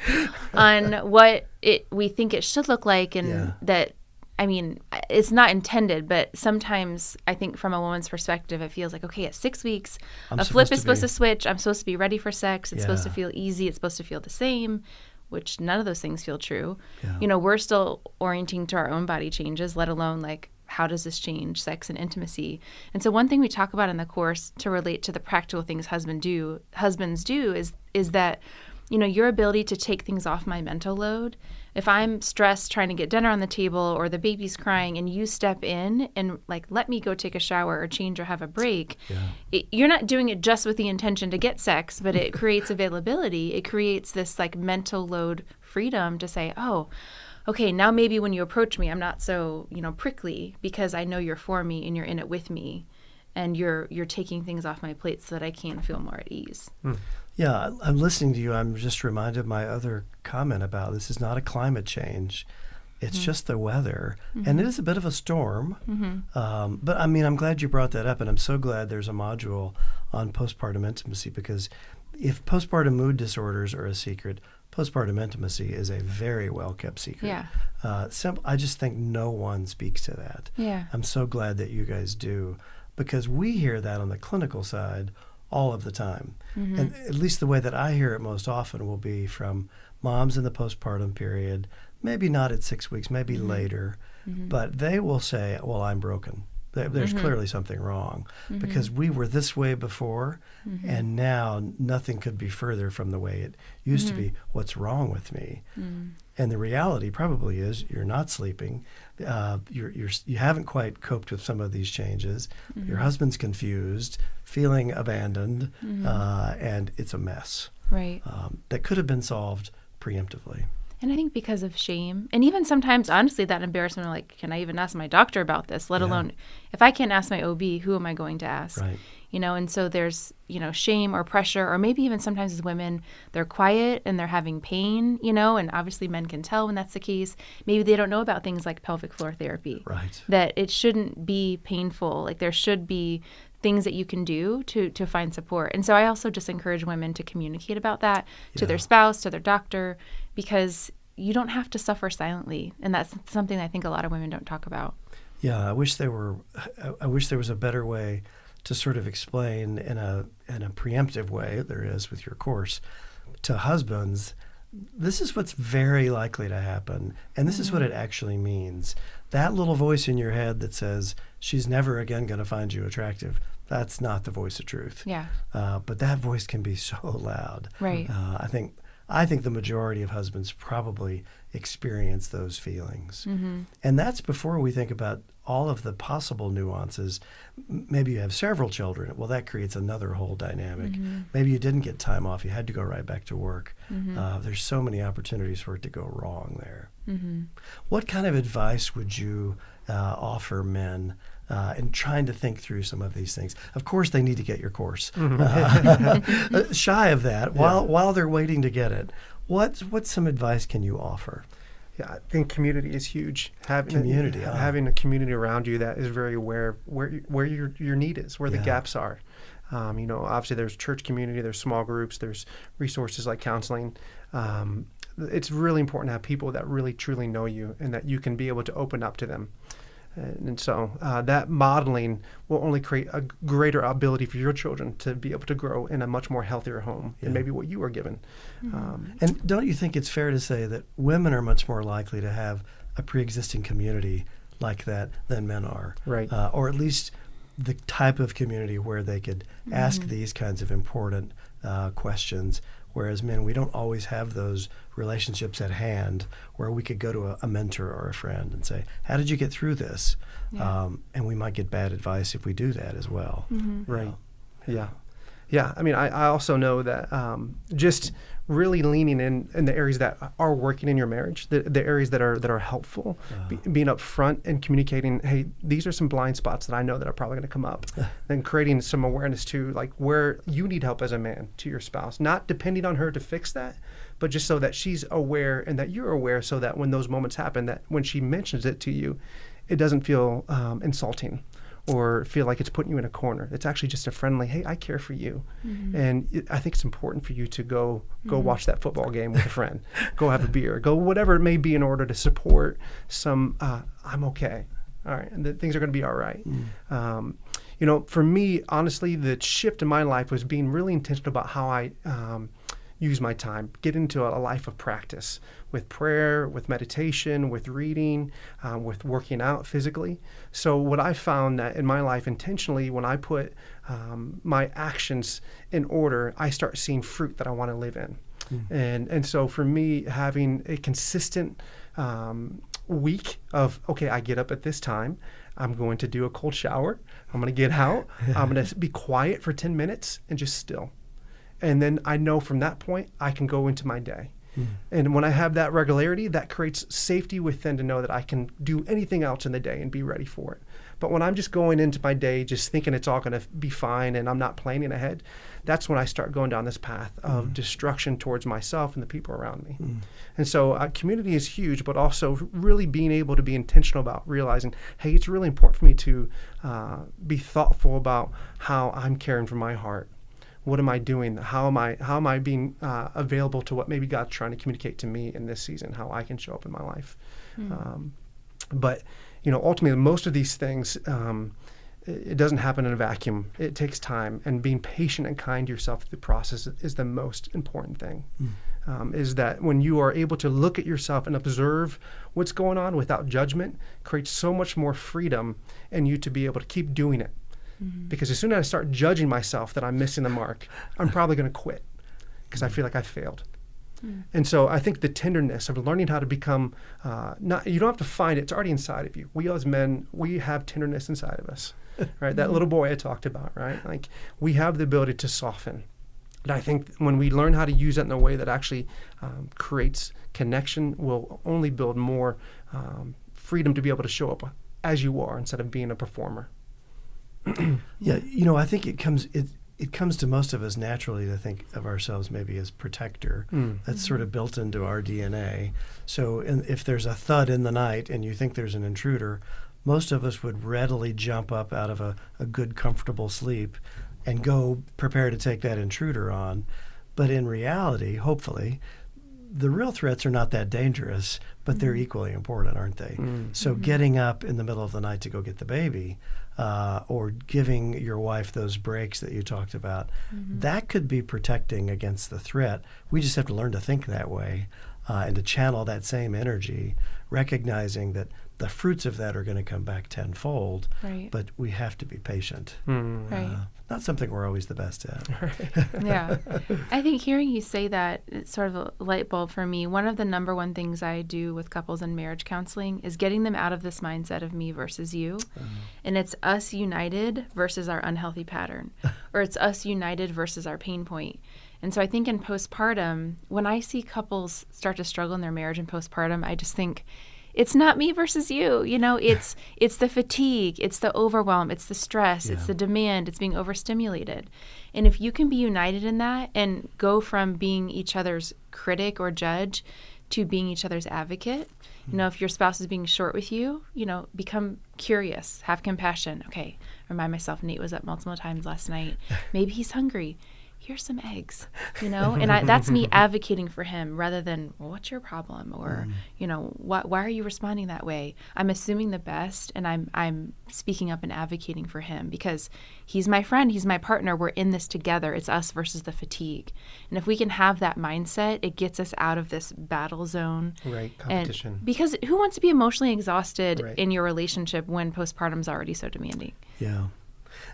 on what we think it should look like, and that, I mean, it's not intended, but sometimes I think from a woman's perspective, it feels like, okay, at 6 weeks, a flip is supposed to switch. I'm supposed to be ready for sex. It's supposed to feel easy. It's supposed to feel the same, which none of those things feel true. Yeah. We're still orienting to our own body changes, let alone like, how does this change sex and intimacy? And so one thing we talk about in the course to relate to the practical things husbands do is that, your ability to take things off my mental load. If I'm stressed trying to get dinner on the table, or the baby's crying, and you step in and like, let me go take a shower or change or have a break, you're not doing it just with the intention to get sex, but it creates availability. It creates this like mental load freedom to say, oh, okay, now maybe when you approach me, I'm not so, prickly, because I know you're for me and you're in it with me, and you're taking things off my plate so that I can feel more at ease. Yeah, I'm listening to you. I'm just reminded of my other comment about this is not a climate change. It's just the weather. And it is a bit of a storm. But I mean, I'm glad you brought that up. And I'm so glad there's a module on postpartum intimacy, because if postpartum mood disorders are a secret, postpartum intimacy is a very well-kept secret. Yeah. I just think no one speaks to that. Yeah. I'm so glad that you guys do, because we hear that on the clinical side all of the time. And at least the way that I hear it most often will be from moms in the postpartum period, maybe not at 6 weeks, maybe later, but they will say, well, I'm broken. There's clearly something wrong, because we were this way before, and now nothing could be further from the way it used to be. What's wrong with me? And the reality probably is you're not sleeping. You haven't quite coped with some of these changes. Your husband's confused, feeling abandoned, and it's a mess. Right. That could have been solved preemptively. And I think because of shame, and even sometimes, honestly, that embarrassment of like, can I even ask my doctor about this, let alone if I can't ask my OB, who am I going to ask? Right. And so there's, shame or pressure, or maybe even sometimes as women, they're quiet and they're having pain, and obviously men can tell when that's the case. Maybe they don't know about things like pelvic floor therapy. Right. That it shouldn't be painful. Like there should be things that you can do to find support. And so I also just encourage women to communicate about that to their spouse, to their doctor, because you don't have to suffer silently. And that's something I think a lot of women don't talk about. Yeah, I wish there was a better way to sort of explain in a preemptive way, there is with your course, to husbands, this is what's very likely to happen, and this is what it actually means. That little voice in your head that says, she's never again going to find you attractive, that's not the voice of truth. Yeah. But that voice can be so loud. Right. I think the majority of husbands probably experience those feelings. And that's before we think about all of the possible nuances. Maybe you have several children. Well, that creates another whole dynamic. Maybe you didn't get time off. You had to go right back to work. There's so many opportunities for it to go wrong there. What kind of advice would you offer men in trying to think through some of these things? Of course, they need to get your course. Shy of that, while they're waiting to get it, what some advice can you offer? Yeah, I think community is huge. Having a community around you that is very aware of where your need is, where the gaps are. Obviously there's church community, there's small groups, there's resources like counseling. It's really important to have people that really truly know you and that you can be able to open up to them. And so that modeling will only create a greater ability for your children to be able to grow in a much more healthier home than maybe what you were given. And don't you think it's fair to say that women are much more likely to have a pre-existing community like that than men are? Right. Or at least the type of community where they could ask these kinds of important questions. Whereas men, we don't always have those relationships at hand where we could go to a mentor or a friend and say, how did you get through this? And we might get bad advice if we do that as well. Right. Yeah. Yeah, I mean, I also know that just really leaning in the areas that are working in your marriage, the areas that are helpful, being upfront and communicating, hey, these are some blind spots that I know that are probably going to come up, and creating some awareness to like where you need help as a man to your spouse, not depending on her to fix that, but just so that she's aware and that you're aware, so that when those moments happen, that when she mentions it to you, it doesn't feel insulting or feel like it's putting you in a corner. It's actually just a friendly, hey, I care for you. And I think it's important for you to go watch that football game with a friend, go have a beer, go whatever it may be in order to support some, I'm okay. All right, and things are going to be all right. For me, honestly, the shift in my life was being really intentional about how I use my time, get into a life of practice with prayer, with meditation, with reading, with working out physically. So what I found that in my life intentionally, when I put my actions in order, I start seeing fruit that I want to live in. And so for me, having a consistent week of, okay, I get up at this time, I'm going to do a cold shower, I'm going to get out, I'm going to be quiet for 10 minutes and just still. And then I know from that point, I can go into my day. And when I have that regularity, that creates safety within to know that I can do anything else in the day and be ready for it. But when I'm just going into my day, just thinking it's all going to be fine and I'm not planning ahead, that's when I start going down this path of destruction towards myself and the people around me. And so community is huge, but also really being able to be intentional about realizing, hey, it's really important for me to be thoughtful about how I'm caring for my heart. What am I doing? How am I being available to what maybe God's trying to communicate to me in this season, how I can show up in my life? But ultimately, most of these things, it doesn't happen in a vacuum. It takes time, and being patient and kind to yourself through the process is the most important thing. Is that when you are able to look at yourself and observe what's going on without judgment, creates so much more freedom in you to be able to keep doing it. Because as soon as I start judging myself that I'm missing the mark, I'm probably going to quit because I feel like I failed. And so I think the tenderness of learning how to become, you don't have to find it, it's already inside of you. We as men, we have tenderness inside of us, right? That little boy I talked about, right? Like we have the ability to soften. And I think when we learn how to use that in a way that actually creates connection, we'll only build more freedom to be able to show up as you are instead of being a performer. Yeah, I think it comes to most of us naturally to think of ourselves maybe as protector. That's sort of built into our DNA. So if there's a thud in the night and you think there's an intruder, most of us would readily jump up out of a good, comfortable sleep and go prepare to take that intruder on. But in reality, hopefully, the real threats are not that dangerous, but they're equally important, aren't they? So getting up in the middle of the night to go get the baby, or giving your wife those breaks that you talked about, that could be protecting against the threat. We just have to learn to think that way and to channel that same energy, recognizing that the fruits of that are going to come back tenfold, but we have to be patient. Not something we're always the best at. Yeah. I think hearing you say that, it's sort of a light bulb for me. One of the number one things I do with couples in marriage counseling is getting them out of this mindset of me versus you. And it's us united versus our unhealthy pattern, or it's us united versus our pain point. And so I think in postpartum, when I see couples start to struggle in their marriage in postpartum, I just think, it's not me versus you. It's the fatigue, it's the overwhelm, it's the stress, it's the demand, it's being overstimulated. And if you can be united in that and go from being each other's critic or judge to being each other's advocate, if your spouse is being short with you, become curious, have compassion. Okay, remind myself, Nate was up multiple times last night. Maybe he's hungry. Here's some eggs, and that's me advocating for him rather than, well, what's your problem? Or, why are you responding that way? I'm assuming the best, and I'm speaking up and advocating for him because he's my friend, he's my partner, we're in this together. It's us versus the fatigue. And if we can have that mindset, it gets us out of this battle zone. Right, competition. And because who wants to be emotionally exhausted in your relationship when postpartum is already so demanding? Yeah.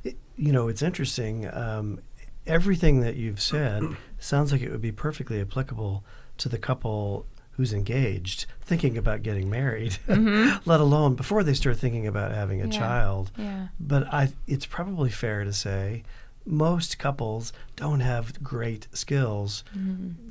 It's interesting. Everything that you've said sounds like it would be perfectly applicable to the couple who's engaged, thinking about getting married, let alone before they start thinking about having a child. Yeah. But it's probably fair to say most couples don't have great skills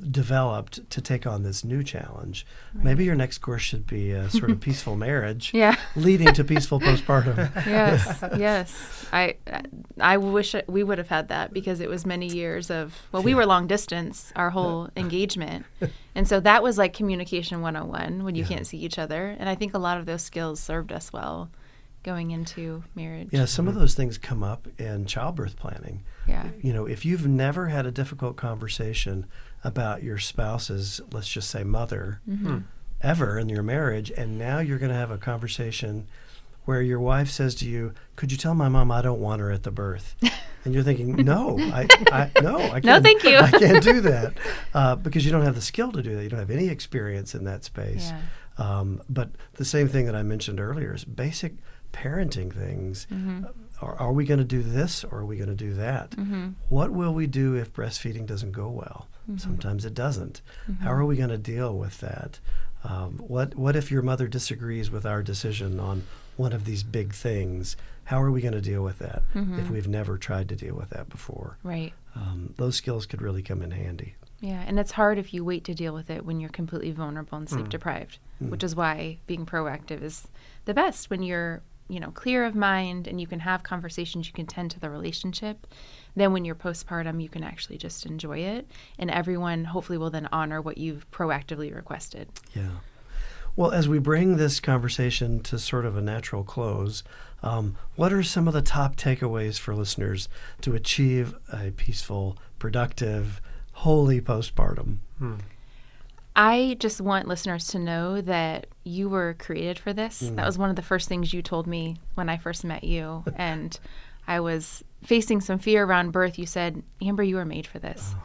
developed to take on this new challenge. Right. Maybe your next course should be a sort of peaceful marriage, Yeah. leading to peaceful postpartum. Yes, yes. I wish we would have had that, because it was many years of, we were long distance our whole engagement. And so that was like communication 101 when you can't see each other. And I think a lot of those skills served us well going into marriage. Yeah, some of those things come up in childbirth planning. Yeah. You know, if you've never had a difficult conversation about your spouse's, let's just say, mother, ever in your marriage, and now you're going to have a conversation where your wife says to you, "Could you tell my mom I don't want her at the birth?" And you're thinking, "No, I can't. No, thank you. I can't do that," because you don't have the skill to do that. You don't have any experience in that space. Yeah. But the same thing that I mentioned earlier is basic parenting things. Are we going to do this, or are we going to do that? What will we do if breastfeeding doesn't go well? Sometimes it doesn't. How are we going to deal with that? What if your mother disagrees with our decision on one of these big things? How are we going to deal with that if we've never tried to deal with that before? Right. Those skills could really come in handy. Yeah, and it's hard if you wait to deal with it when you're completely vulnerable and sleep deprived, which is why being proactive is the best when you're, clear of mind and you can have conversations, you can tend to the relationship. Then when you're postpartum, you can actually just enjoy it, and everyone hopefully will then honor what you've proactively requested. Yeah. Well, as we bring this conversation to sort of a natural close, what are some of the top takeaways for listeners to achieve a peaceful, productive, holy postpartum? I just want listeners to know that you were created for this. That was one of the first things you told me when I first met you. And I was facing some fear around birth. You said, "Amber, you were made for this."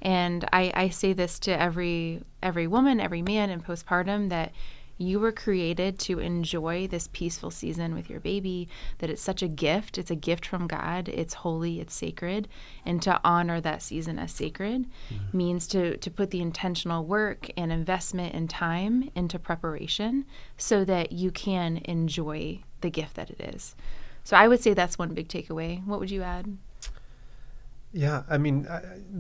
And I say this to every woman, every man in postpartum, that you were created to enjoy this peaceful season with your baby, that it's such a gift. It's a gift from God. It's holy. It's sacred. And to honor that season as sacred means to put the intentional work and investment and time into preparation so that you can enjoy the gift that it is. So I would say that's one big takeaway. What would you add? Yeah, I mean,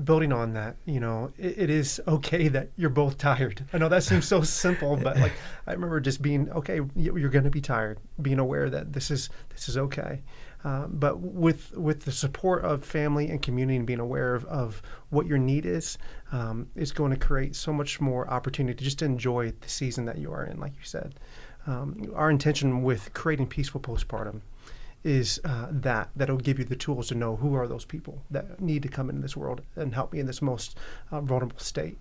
building on that, it is okay that you're both tired. I know that seems so simple, but like I remember just being okay. You're going to be tired, being aware that this is okay. But with the support of family and community and being aware of what your need is going to create so much more opportunity to just enjoy the season that you are in. Like you said, our intention with creating peaceful postpartum is that'll give you the tools to know who are those people that need to come into this world and help me in this most vulnerable state.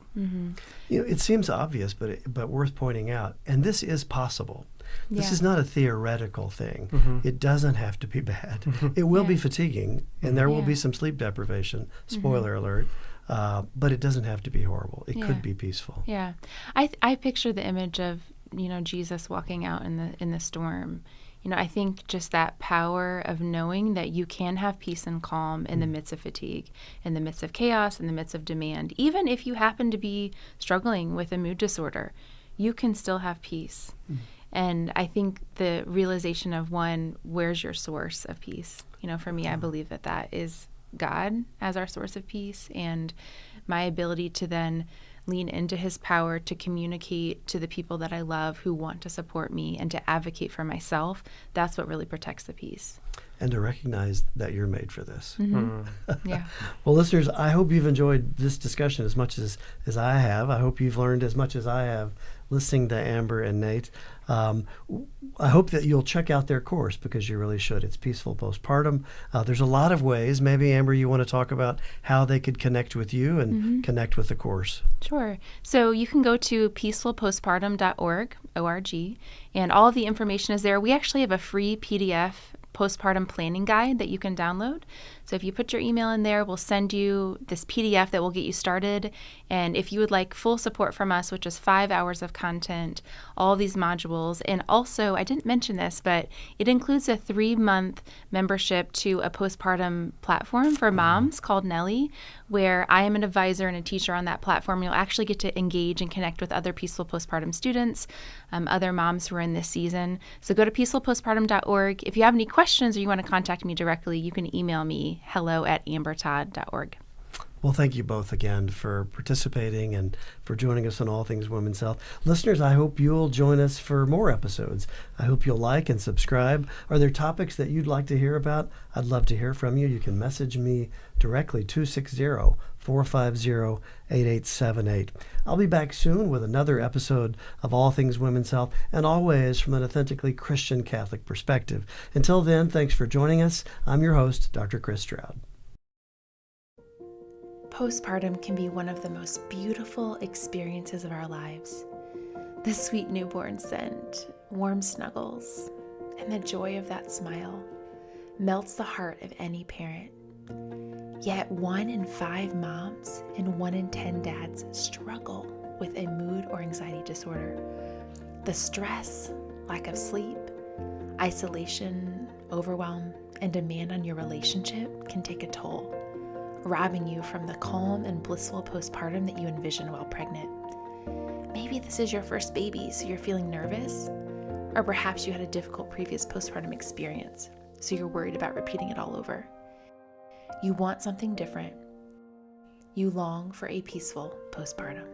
It seems obvious, but worth pointing out, and this is possible. This Yeah. is not a theoretical thing. It doesn't have to be bad. It will be fatiguing, and there will be some sleep deprivation, spoiler alert, but it doesn't have to be horrible. It could be peaceful. Yeah. I picture the image of, Jesus walking out in the storm. I think just that power of knowing that you can have peace and calm in the midst of fatigue, in the midst of chaos, in the midst of demand. Even if you happen to be struggling with a mood disorder, you can still have peace. And I think the realization of where's your source of peace? For me, I believe that is God as our source of peace, and my ability to then lean into his power to communicate to the people that I love who want to support me and to advocate for myself. That's what really protects the peace. And to recognize that you're made for this. Yeah. Well, listeners, I hope you've enjoyed this discussion as much as I have. I hope you've learned as much as I have listening to Amber and Nate. I hope that you'll check out their course, because you really should. It's Peaceful Postpartum. There's a lot of ways. Maybe, Amber, you want to talk about how they could connect with you and connect with the course. Sure. So you can go to peacefulpostpartum.org, O-R-G, and all of the information is there. We actually have a free PDF postpartum planning guide that you can download. So if you put your email in there, we'll send you this PDF that will get you started. And if you would like full support from us, which is 5 hours of content, all these modules, and also, I didn't mention this, but it includes a 3-month membership to a postpartum platform for moms called Nellie, where I am an advisor and a teacher on that platform. You'll actually get to engage and connect with other Peaceful Postpartum students, other moms who are in this season. So go to peacefulpostpartum.org. If you have any questions, questions or you want to contact me directly, you can email me hello@ambertodd.org. Well, thank you both again for participating and for joining us on All Things Women's Health. Listeners, I hope you'll join us for more episodes. I hope you'll like and subscribe. Are there topics that you'd like to hear about? I'd love to hear from you. You can message me directly, 260-450-8878. I'll be back soon with another episode of All Things Women's Health, and always from an authentically Christian Catholic perspective. Until then, thanks for joining us. I'm your host, Dr. Chris Stroud. Postpartum can be one of the most beautiful experiences of our lives. The sweet newborn scent, warm snuggles, and the joy of that smile melts the heart of any parent. Yet 1 in 5 moms and 1 in 10 dads struggle with a mood or anxiety disorder. The stress, lack of sleep, isolation, overwhelm, and demand on your relationship can take a toll, robbing you from the calm and blissful postpartum that you envision while pregnant. Maybe this is your first baby, so you're feeling nervous, or perhaps you had a difficult previous postpartum experience, so you're worried about repeating it all over. You want something different. You long for a peaceful postpartum.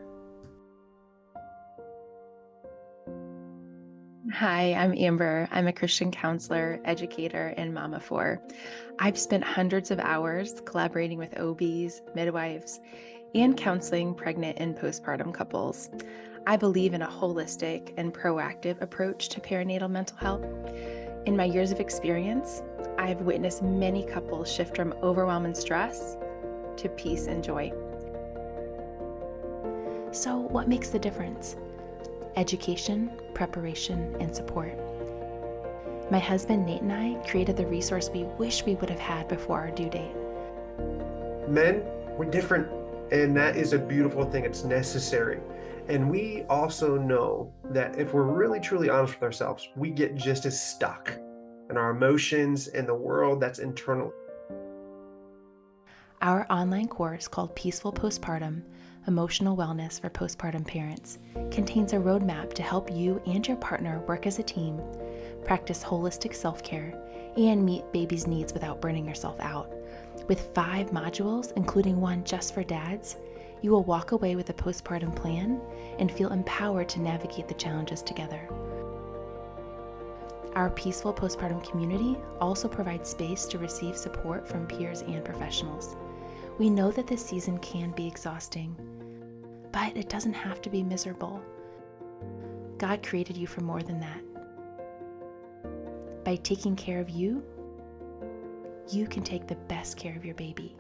Hi, I'm Amber. I'm a Christian counselor, educator, and mom of 4. I've spent hundreds of hours collaborating with OBs, midwives, and counseling pregnant and postpartum couples. I believe in a holistic and proactive approach to perinatal mental health. In my years of experience, I've witnessed many couples shift from overwhelm and stress to peace and joy. So, what makes the difference? Education, preparation, and support. My husband Nate and I created the resource we wish we would have had before our due date. Men, we're different, and that is a beautiful thing. It's necessary. And we also know that if we're really truly honest with ourselves, we get just as stuck in our emotions and the world that's internal. Our online course called Peaceful Postpartum, Emotional Wellness for Postpartum Parents contains a roadmap to help you and your partner work as a team, practice holistic self-care, and meet baby's needs without burning yourself out. With 5 modules, including one just for dads, you will walk away with a postpartum plan and feel empowered to navigate the challenges together. Our Peaceful Postpartum community also provides space to receive support from peers and professionals. We know that this season can be exhausting, but it doesn't have to be miserable. God created you for more than that. By taking care of you, you can take the best care of your baby.